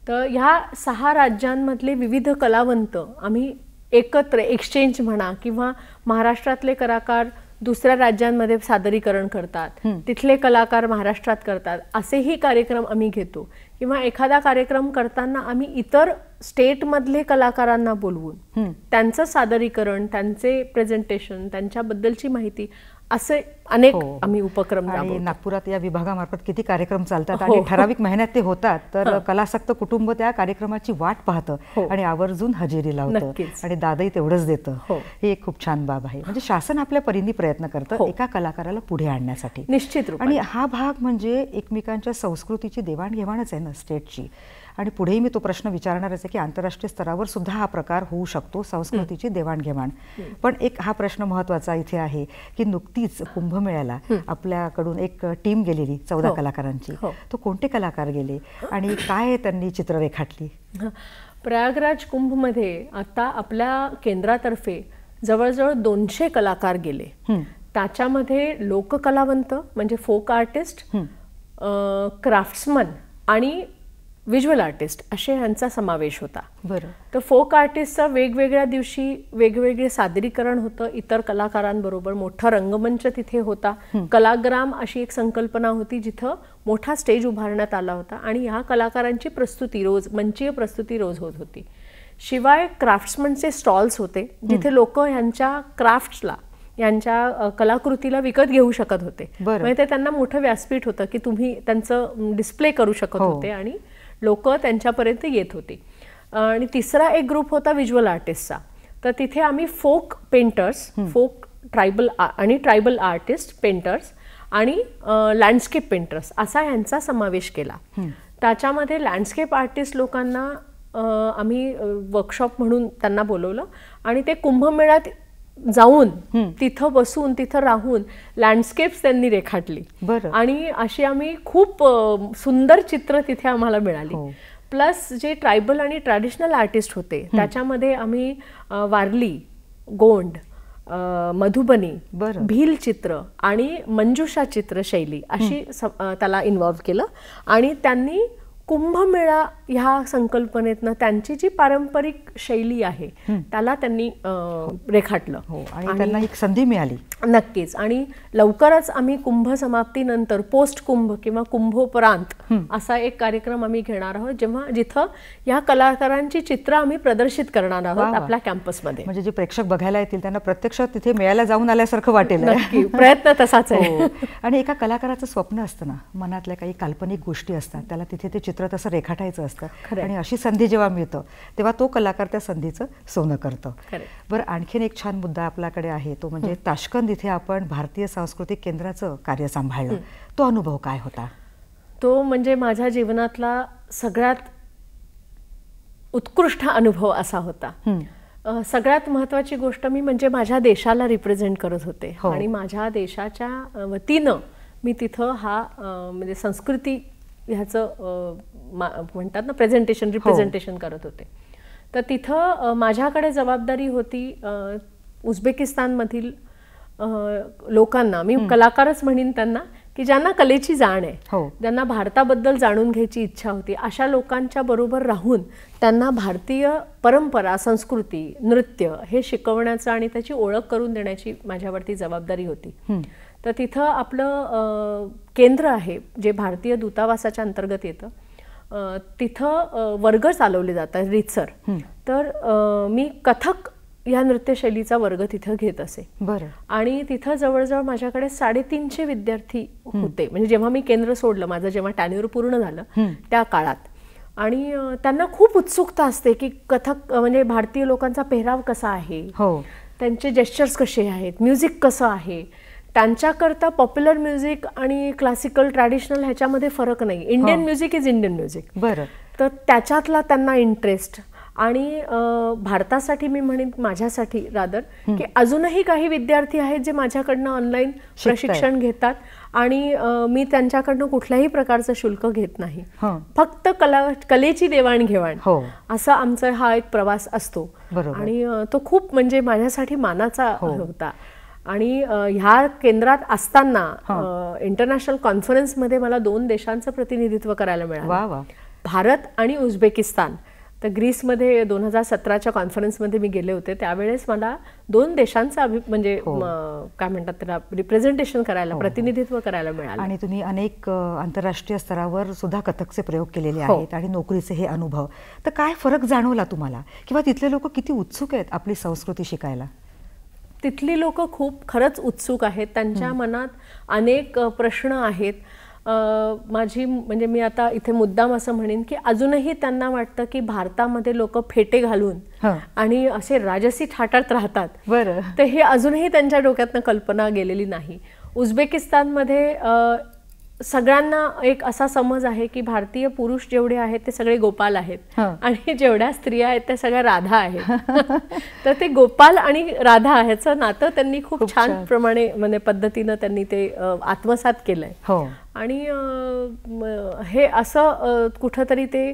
तर ह्या 6 राज्यांमधले विविध कलावंत आम्ही एकत्र एक्सचेंज म्हणा, किंवा महाराष्ट्रातले कलाकार दुसऱ्या राज्यांमध्ये सादरीकरण करतात, तिथले कलाकार महाराष्ट्रात करतात, असेही कार्यक्रम आम्ही घेतो. किंवा एखादा कार्यक्रम करताना आम्ही इतर स्टेटमधले कलाकारांना बोलवून त्यांचं सादरीकरण, त्यांचे प्रेझेंटेशन, त्यांच्याबद्दलची माहिती, असे अनेक आम्ही उपक्रम राबवतो. नागपुरात या विभागामार्फत किती कार्यक्रम चालतात आणि ठराविक महिन्यात ते होतात. तर कलासक्त कुटुंब त्या कार्यक्रमाची वाट पाहतं आणि आवर्जून हजेरी लावतं आणि दादही तेवढंच देतं. ही एक खूप छान बाब आहे. म्हणजे शासन आपल्या परीने प्रयत्न करतं एका कलाकाराला पुढे आणण्यासाठी. निश्चित. आणि हा भाग म्हणजे एकमेकांच्या संस्कृतीची देवाणघेवाणच आहे ना स्टेटची. आणि पुढेही मी तो प्रश्न विचारणारच आहे की आंतरराष्ट्रीय स्तरावर सुद्धा हा प्रकार होऊ शकतो, संस्कृतीची देवाणघेवाण. पण एक हा प्रश्न महत्त्वाचा इथे आहे की नुकतीच कुंभमेळ्याला आपल्याकडून एक टीम गेलेली 14 कलाकारांची. तो कोणते कलाकार गेले आणि काय त्यांनी चित्र रेखाटली? प्रयागराज कुंभमध्ये आता आपल्या केंद्रातर्फे जवळजवळ 200 कलाकार गेले. त्याच्यामध्ये लोककलावंत म्हणजे फोक आर्टिस्ट, क्राफ्ट्समन आणि व्हिज्युअल आर्टिस्ट असे यांचा समावेश होता. बरं. तर फोक आर्टिस्टचं वेगवेगळ्या दिवशी वेगवेगळे सादरीकरण होतं इतर कलाकारांबरोबर. मोठा रंगमंच तिथे होता. कलाग्राम अशी एक संकल्पना होती जिथं मोठा स्टेज उभारण्यात आला होता आणि ह्या कलाकारांची प्रस्तुती रोज, मंचीय प्रस्तुती रोज होत होती. शिवाय क्राफ्ट्समनचे स्टॉल्स होते जिथे लोक ह्यांच्या क्राफ्ट्सला, यांच्या कलाकृतीला विकत घेऊ शकत होते. म्हणजे ते त्यांना मोठं व्यासपीठ होतं की तुम्ही त्यांचं डिस्प्ले करू शकत होते आणि लोक त्यांच्यापर्यंत येत होते. आणि तिसरा एक ग्रुप होता व्हिज्युअल आर्टिस्टचा. तर तिथे आम्ही folk painters, folk tribal artist, painters आणि लँडस्केप पेंटर्स असा यांचा समावेश केला. त्याच्यामध्ये लँडस्केप आर्टिस्ट लोकांना आम्ही वर्कशॉप म्हणून त्यांना बोलवलं आणि ते कुंभमेळ्यात जाऊन तिथं बसून तिथं राहून लँडस्केप्स त्यांनी रेखाटली. आणि अशी आम्ही खूप सुंदर चित्र तिथे आम्हाला मिळाली. प्लस जे ट्रायबल आणि ट्रॅडिशनल आर्टिस्ट होते त्याच्यामध्ये आम्ही वारली, गोंड, मधुबनी, भील चित्र आणि मंजुषा चित्र शैली अशी त्याला इन्व्हॉल्व केलं. आणि त्यांनी कुंभमेळा ह्या संकल्पनेतनं त्यांची जी पारंपरिक शैली आहे त्याला त्यांनी रेखाटलं आणि त्यांना एक संधी मिळाली. नक्कीच. आणि लवकरच आम्ही कुंभ समाप्तीनंतर पोस्ट कुंभ किंवा कुंभोपरांत असा एक कार्यक्रम आम्ही घेणार आहोत जिथं या कलाकारांची चित्र आम्ही प्रदर्शित करणार आहोत आपल्या कॅम्पसमध्ये. म्हणजे जे प्रेक्षक बघायला येतील त्यांना प्रत्यक्ष तिथे मेळ्याला जाऊन आल्यासारखं वाटेल. नक्की, प्रयत्न तसाच आहे. आणि एका कलाकाराचं स्वप्न असतं ना, मनातल्या काही काल्पनिक गोष्टी असतात, त्याला तिथे ते चित्र तसं रेखाटायचं असतं आणि अशी संधी जेव्हा मिळतं तेव्हा तो कलाकार त्या संधीचं सोनं करतो. बरं, आणखीन एक छान मुद्दा आपल्याकडे आहे तो म्हणजे ताशकंद इथे आपण भारतीय सांस्कृतिक केंद्राचं कार्य सांभाळलं. तो अनुभव काय होता? तो म्हणजे माझ्या जीवनातला सगळ्यात उत्कृष्ट अनुभव असा होता. सगळ्यात महत्त्वाची गोष्ट मी म्हणजे माझ्या देशाला रिप्रेझेंट करत होते आणि माझ्या देशाच्या वतीनं मी तिथं हा म्हणजे संस्कृती ह्याचं म्हणतात ना प्रेझेंटेशन, रिप्रेझेंटेशन करत होते. तर तिथं माझ्याकडे जबाबदारी होती उझबेकिस्तानमधील लोकांना, मी कलाकारच म्हणीन त्यांना, की ज्यांना कलेची जाण आहे, ज्यांना भारताबद्दल जाणून घ्यायची इच्छा होती, अशा लोकांच्या बरोबर राहून त्यांना भारतीय परंपरा, संस्कृती, नृत्य हे शिकवण्याचं आणि त्याची ओळख करून देण्याची माझ्यावरती जबाबदारी होती. तर तिथं आपलं केंद्र आहे जे भारतीय दूतावासाच्या अंतर्गत येतं. तिथं वर्ग चालवले जातात रीतसर. तर मी कथक या नृत्यशैलीचा वर्ग तिथं घेत असे. बरं. आणि तिथं जवळजवळ माझ्याकडे 350 विद्यार्थी होते, म्हणजे जेव्हा मी केंद्र सोडलं, माझं जेव्हा टॅन्युअर पूर्ण झालं त्या काळात. आणि त्यांना खूप उत्सुकता असते की कथक म्हणजे भारतीय लोकांचा पेहराव कसा आहे, त्यांचे जेस्चर्स कसे आहेत, म्युझिक कसं आहे. त्यांच्याकरता पॉप्युलर म्युझिक आणि क्लासिकल ट्रॅडिशनल ह्याच्यामध्ये फरक नाही. Indian music is Indian music. बरं. तर त्याच्यातला त्यांना इंटरेस्ट. आणि भारतासाठी मी म्हणेन, माझ्यासाठी रादर, की अजूनही काही विद्यार्थी आहेत जे माझ्याकडनं ऑनलाईन प्रशिक्षण घेतात आणि मी त्यांच्याकडनं कुठल्याही प्रकारचं शुल्क घेत नाही. फक्त कलेची देवाणघेवाण असा आमचा हा एक प्रवास असतो. आणि तो खूप म्हणजे माझ्यासाठी मानाचा होता. आणि ह्या केंद्रात असताना इंटरनॅशनल कॉन्फरन्समध्ये मला 2 देशांचं प्रतिनिधित्व करायला मिळालं, भारत आणि उझबेकिस्तान. तर ग्रीसमध्ये 2017च्या कॉन्फरन्समध्ये मी गेले होते. त्यावेळेस मला 2 देशांचं म्हणजे काय म्हणतात त्याला रिप्रेझेंटेशन करायला, प्रतिनिधित्व करायला मिळालं. आणि तुम्ही अनेक आंतरराष्ट्रीय स्तरावर सुद्धा कथकचे प्रयोग केलेले आहेत आणि नोकरीचे हे अनुभव. तर काय फरक जाणवला तुम्हाला, किंवा तिथले लोक किती उत्सुक आहेत आपली संस्कृती शिकायला? तिथली लोक खूप खरंच उत्सुक आहेत. त्यांच्या मनात अनेक प्रश्न आहेत. माझी म्हणजे मी आता इथे मुद्दाम असं म्हणेन की अजूनही त्यांना वाटतं की भारतामध्ये लोक फेटे घालून आणि असे राजसी थाटात राहतात. बरं. तर हे अजूनही त्यांच्या डोक्यातनं कल्पना गेलेली नाही. उझबेकिस्तानमध्ये सगळ्यांना एक असा समज आहे की भारतीय पुरुष जेवढे आहेत ते सगळे गोपाल आहेत आणि जेवढ्या स्त्रिया आहेत त्या सगळ्या राधा आहेत. तर ते गोपाल आणि राधा ह्याचं नातं त्यांनी खूप छान प्रमाणे म्हणजे पद्धतीनं त्यांनी ते आत्मसात केलंय. आणि हे असं कुठंतरी ते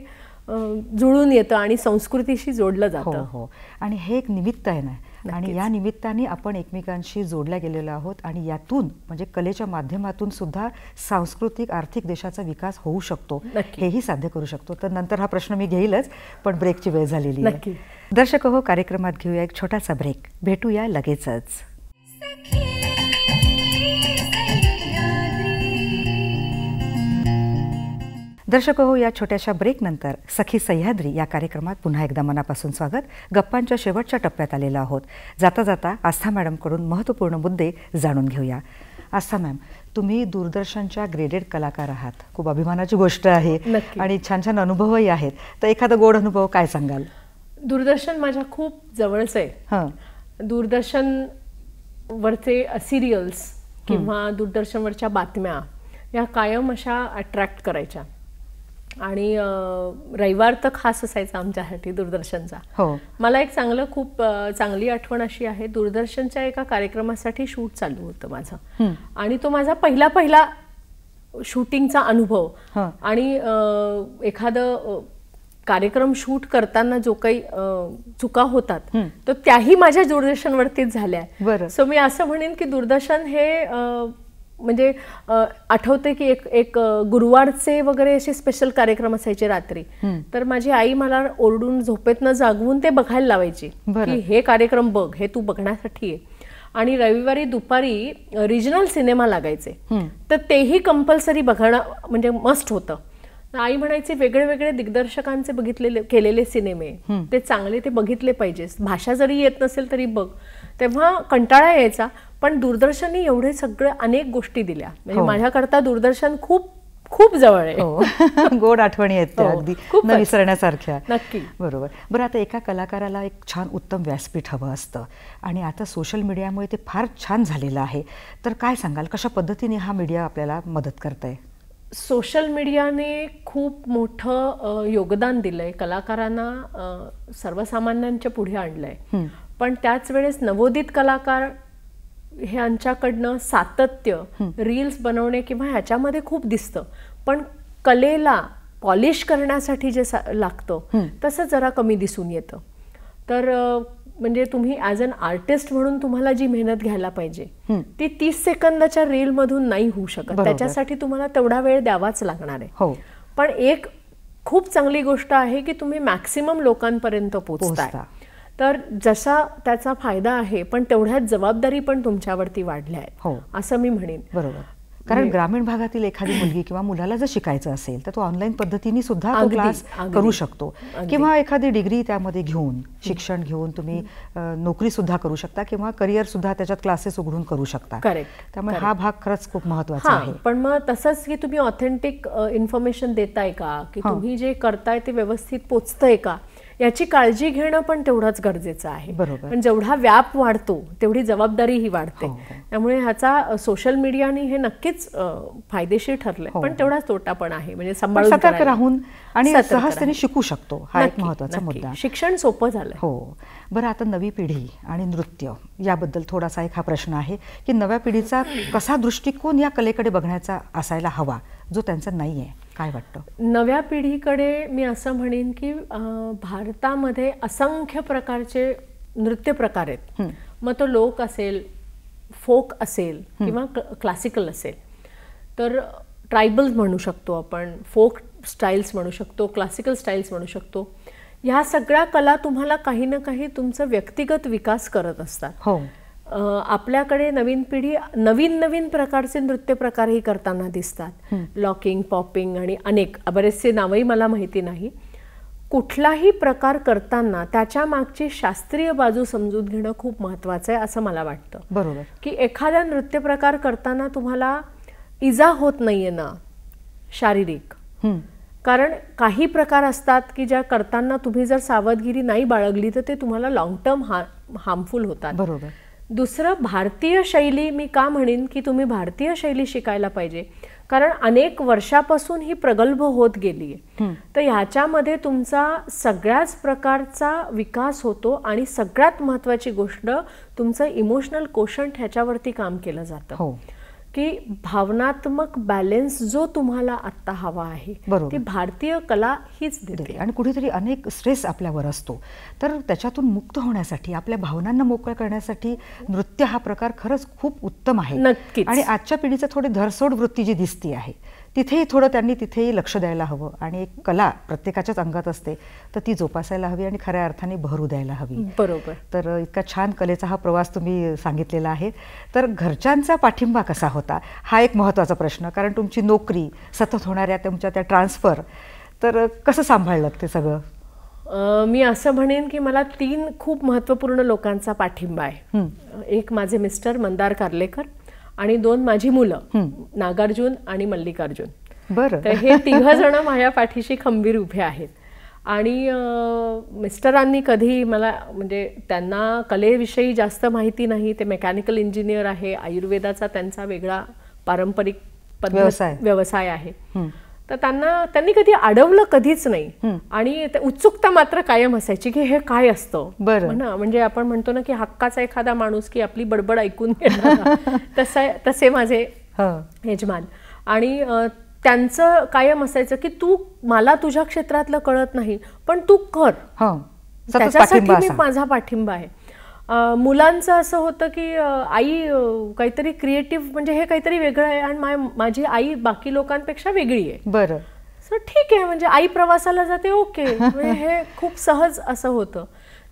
जुळून येतं आणि संस्कृतीशी जोडलं जातं. आणि हे एक निमित्त आहे ना, आणि या निमित्ताने आपण एकमेकांशी जोडल्या गेलेलो आहोत. आणि यातून म्हणजे कलेच्या माध्यमातून सुद्धा सांस्कृतिक आर्थिक देशाचा विकास होऊ शकतो, हेही साध्य करू शकतो. तर नंतर हा प्रश्न मी घेईलच, पण ब्रेकची वेळ झालेली आहे. दर्शक हो, कार्यक्रमात घेऊया एक छोटासा ब्रेक. भेटूया लगेचच. दर्शक हो, या छोट्याशा ब्रेकनंतर सखी सह्याद्री या कार्यक्रमात पुन्हा एकदा मनापासून स्वागत. गप्पांच्या शेवटच्या टप्प्यात आलेलो आहोत. जाता जाता आस्था मॅडमकडून महत्त्वपूर्ण मुद्दे जाणून घेऊया. आस्था मॅम, तुम्ही दूरदर्शनच्या ग्रेडेड कलाकार आहात. खूप अभिमानाची गोष्ट आहे आणि छान छान अनुभवही आहेत. तर एखादा गोड अनुभव काय सांगाल? दूरदर्शन माझ्या खूप जवळचं आहे. दूरदर्शन वरचे सिरियल्स किंवा दूरदर्शनवरच्या बातम्या या कायम अशा अट्रॅक्ट करायच्या. आणि रविवार तर खास असायचा आमच्यासाठी दूरदर्शनचा. मला एक खूप चांगली आठवण अशी आहे, दूरदर्शनच्या एका कार्यक्रमासाठी शूट चालू होतं माझं. आणि तो माझा पहिला शूटिंगचा अनुभव. आणि एखादं कार्यक्रम शूट करताना जो काही चुका होतात तर त्याही माझ्या दूरदर्शनवरतीच झाल्या. सो मी असं म्हणेन की दूरदर्शन हे म्हणजे आठवते की एक गुरुवारचे वगैरे असे स्पेशल कार्यक्रम असायचे रात्री. तर माझी आई मला ओरडून झोपेतनं जागवून ते बघायला लावायची की हे कार्यक्रम बघ, हे तू बघण्यासाठी आहे. आणि रविवारी दुपारी रिजनल सिनेमा लागायचे, तर तेही कंपल्सरी बघणं म्हणजे मस्ट होतं. आई म्हणायचे वेगळे वेगळे दिग्दर्शकांचे बघितलेले केलेले सिनेमे ते चांगले, ते बघितले पाहिजे. भाषा जरी येत नसेल तरी बघ. तेव्हा कंटाळा यायचा, पण दूरदर्शनने एवढे सगळे अनेक गोष्टी दिल्या. म्हणजे माझ्याकरता दूरदर्शन खूप खूप जवळ आहे. गोड आठवणी आहेत त्या, अगदी न विसरण्यासारख्या. नक्की. बरोबर. बरं, आता एका कलाकाराला एक छान उत्तम व्यासपीठ हवं असतं आणि आता सोशल मीडियामुळे ते फार छान झालेलं आहे. तर काय सांगाल, कशा पद्धतीने हा मीडिया आपल्याला मदत करतंय? सोशल मीडियाने खूप मोठं योगदान दिलंय कलाकारांना, सर्वसामान्यांच्या पुढे आणलंय. पण त्याच वेळेस नवोदित कलाकार ह्यांच्याकडनं सातत्य रील्स बनवणे किंवा ह्याच्यामध्ये खूप दिसतं, पण कलेला पॉलिश करण्यासाठी जे लागतं तसं जरा कमी दिसून येतं. तर म्हणजे तुम्ही ॲज अन आर्टिस्ट म्हणून तुम्हाला जी मेहनत घ्यायला पाहिजे ती 30 सेकंदाच्या रील मधून नाही होऊ शकत. त्याच्यासाठी तुम्हाला तेवढा वेळ द्यावाच लागणार आहे. पण एक खूप चांगली गोष्ट आहे की तुम्ही मॅक्सिमम लोकांपर्यंत पोहोचताय. तर जसा त्याचा फायदा आहे, पण तेवढ्याच जबाबदारी पण तुमच्यावरती वाढल्या आहेत असं मी म्हणेन. बरोबर. कारण ग्रामीण भागातील एखादी मुलगी किंवा मुलाला जर शिकायचं असेल तर तो ऑनलाईन पद्धतीने सुद्धा तो क्लास करू शकतो, किंवा एखादी डिग्री त्यामध्ये घेऊन शिक्षण घेऊन तुम्ही नोकरी सुद्धा करू शकता किंवा करिअर सुद्धा त्याच्यात क्लासेस उघडून करू शकता. त्यामुळे हा भाग खरंच खूप महत्त्वाचा आहे. पण मग तसंच की तुम्ही ऑथेंटिक इन्फॉर्मेशन देताय का, की तुम्ही जे करताय ते व्यवस्थित पोचतंय का, याची काळजी घेणं पण तेवढंच गरजेचं आहे. बरोबर. पण जेवढा व्याप वाढतो तेवढी जबाबदारीही वाढते. त्यामुळे ह्याचा सोशल मीडियाने हे नक्कीच फायदेशीर ठरलंय, पण तेवढाच तोटा पण आहे. म्हणजे सांभाळून सतर्क राहून आणि सहजतेने शिकू शकतो, हा एक महत्त्वाचा मुद्दा. शिक्षण सोपं झालं. हो. बरं, आता नवी पिढी आणि नृत्य याबद्दल थोडासा एक हा प्रश्न आहे की नव्या पिढीचा कसा दृष्टिकोन या कलेकडे बघण्याचा असायला हवा जो त्यांचा नाही आहे, काय वाटतं? नव्या पिढीकडे मी असं म्हणेन की भारतामध्ये असंख्य प्रकारचे नृत्य प्रकार आहेत. मग तो लोक असेल, फोक असेल किंवा क्लासिकल असेल. तर ट्रायबल म्हणू शकतो आपण, फोक स्टाईल्स म्हणू शकतो, क्लासिकल स्टाईल्स म्हणू शकतो. ह्या सगळ्या कला तुम्हाला काही ना काही तुमचा व्यक्तिगत विकास करत असतात. हो. आपल्याकडे नवीन पिढी नवीन नवीन प्रकारचे नृत्य प्रकारही करताना दिसतात. लॉकिंग, पॉपिंग आणि अनेक बरेचसे नावही मला माहिती नाही. कुठलाही प्रकार करताना त्याच्या मागची शास्त्रीय बाजू समजून घेणं खूप महत्त्वाचं आहे असं मला वाटतं. बरोबर. की एखादा नृत्य प्रकार करताना तुम्हाला इजा होत नाहीये ना शारीरिक. कारण काही प्रकार असतात की ज्या करताना तुम्ही जर सावधगिरी नाही बाळगली तर ते तुम्हाला लॉंग टर्म हार्मफुल होतात. बरोबर. दुसरं, भारतीय शैली मी का म्हणेन की तुम्ही भारतीय शैली शिकायला पाहिजे, कारण अनेक वर्षापासून ही प्रगल्भ होत गेली आहे. तर ह्याच्यामध्ये तुमचा सगळ्याच प्रकारचा विकास होतो आणि सगळ्यात महत्त्वाची गोष्ट तुमचं इमोशनल कोशंट ह्याच्यावरती काम केलं जातं. की भावनात्मक बॅलन्स जो तुम्हाला आत्ता हवा आहे ती भारतीय कला हीच देते. आणि कुठेतरी अनेक स्ट्रेस आपल्यावर असतो, तर त्याच्यातून मुक्त होण्यासाठी, आपल्या भावनांना मोकळं करण्यासाठी नृत्य हा प्रकार खरंच खूप उत्तम आहे. नक्कीच. आणि आजच्या पिढीचं थोडी धरसोड वृत्ती जी दिसती आहे तिथेही थोडं त्यांनी तिथेही लक्ष द्यायला हवं. आणि एक कला प्रत्येकाच्याच अंगात असते तर ती जोपासायला हवी आणि खऱ्या अर्थाने भरू द्यायला हवी. बरोबर. तर इतका छान कलेचा हा प्रवास तुम्ही सांगितलेला आहे. तर घरच्यांचा पाठिंबा कसा होता हा एक महत्त्वाचा प्रश्न, कारण तुमची नोकरी, सतत होणाऱ्या तुमच्या त्या ट्रान्सफर, तर कसं सांभाळलं ते सगळं? मी असं म्हणेन की मला 3 खूप महत्त्वपूर्ण लोकांचा पाठिंबा आहे. एक माझे मिस्टर मंदार कार्लेकर आणि 2 माझी मुलं नागार्जुन आणि मल्लिकार्जुन. बरं. तर हे 3 जण माझ्या पाठीशी खंबीर उभे आहेत. आणि मिस्टरांनी कधी मला, म्हणजे त्यांना कलेविषयी जास्त माहिती नाही, ते मेकॅनिकल इंजिनियर आहे, आयुर्वेदाचा त्यांचा वेगळा पारंपरिक व्यवसाय आहे. तर त्यांनी कधी अडवलं कधीच नाही. आणि उत्सुकता मात्र कायम असायची की हे काय असतं. म्हणजे आपण म्हणतो ना की हक्काचा एखादा माणूस की आपली बडबड ऐकून घेणार, तसे माझे यजमान. आणि त्यांचं कायम असायचं की तू, मला तुझ्या क्षेत्रातलं कळत नाही पण तू कर, त्याच्यासाठी मी माझा पाठिंबा आहे. मुलांचं असं होतं की आई काहीतरी क्रिएटिव्ह, म्हणजे हे काहीतरी वेगळं आहे आणि माझी आई बाकी लोकांपेक्षा वेगळी आहे. बरं. सो ठीक आहे, म्हणजे आई प्रवासाला जाते, ओके. हे खूप सहज असं होतं.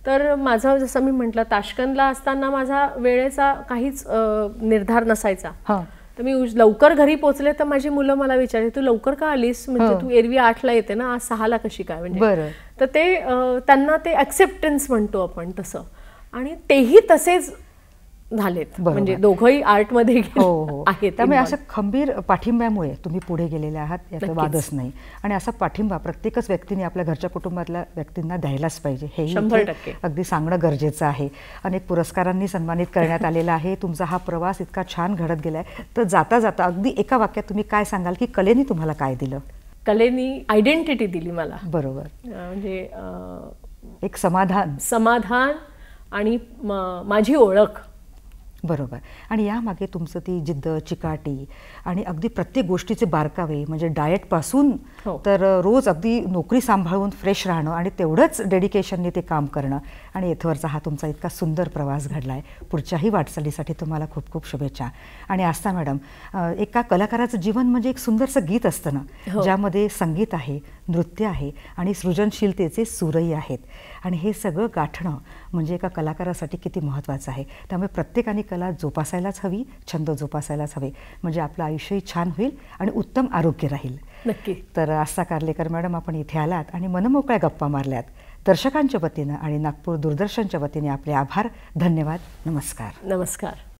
तर माझं जसं मी म्हटलं, ताश्कंदला असताना माझा वेळेचा काहीच निर्धार नसायचा. तर मी लवकर घरी पोचले तर माझी मुलं मला विचारली, तू लवकर का आलीस, म्हणजे तू एरवी 8ला येते ना, आज 6ला कशी काय, म्हणजे. तर ते त्यांना ते ॲक्सेप्टन्स म्हणतो आपण तसं, आणि तेही तसेच झालेत. म्हणजे दोघंही आर्टमध्ये आहेत. त्यामुळे असं खंबीर पाठिंब्यामुळे तुम्ही पुढे गेलेले आहात, याचा वादच नाही. आणि असा पाठिंबा प्रत्येकच व्यक्तीने आपल्या घरच्या कुटुंबातल्या व्यक्तींना द्यायलाच पाहिजे, हे 100% अगदी सांगणं गरजेचं आहे. अनेक पुरस्कारांनी सन्मानित करण्यात आलेला आहे. तुमचा हा प्रवास इतका छान घडत गेलाय. तर जाता जाता अगदी एका वाक्यात तुम्ही काय सांगाल की कलेने तुम्हाला काय दिलं? कलेनी आयडेंटिटी दिली मला. बरोबर. म्हणजे एक समाधान आणि माझी ओळख. बरोबर. आणि यामागे तुमचं ती जिद्द, चिकाटी आणि अगदी प्रत्येक गोष्टीचे बारकावे, म्हणजे डाएटपासून तर रोज अगदी नोकरी सांभाळून फ्रेश राहणं आणि तेवढंच डेडिकेशनने ते काम करणं, आणि येथवरचा हा तुमचा इतका सुंदर प्रवास घडला आहे. पुढच्याही वाटचालीसाठी तुम्हाला खूप खूप शुभेच्छा. आणि आस्था मॅडम, एका कलाकाराचं जीवन म्हणजे एक सुंदरसं गीत असतं ना, ज्यामध्ये संगीत आहे, नृत्य आहे आणि सृजनशीलतेचे सूरही आहेत. आणि हे सगळं गाठणं म्हणजे एका कलाकारासाठी किती महत्त्वाचं आहे. त्यामुळे प्रत्येकाने कला जोपासायलाच हवी, छंद जोपासायलाच हवे, म्हणजे आपलं आयुष्यही छान होईल आणि उत्तम आरोग्य राहील. नक्की. तर आस्था कार्लेकर मॅडम, आपण इथे आलात आणि मनमोकळ्या गप्पा मारल्यात. दर्शकांच्या वतीनं आणि नागपूर दूरदर्शनच्या वतीने आपले आभार, धन्यवाद, नमस्कार. नमस्कार.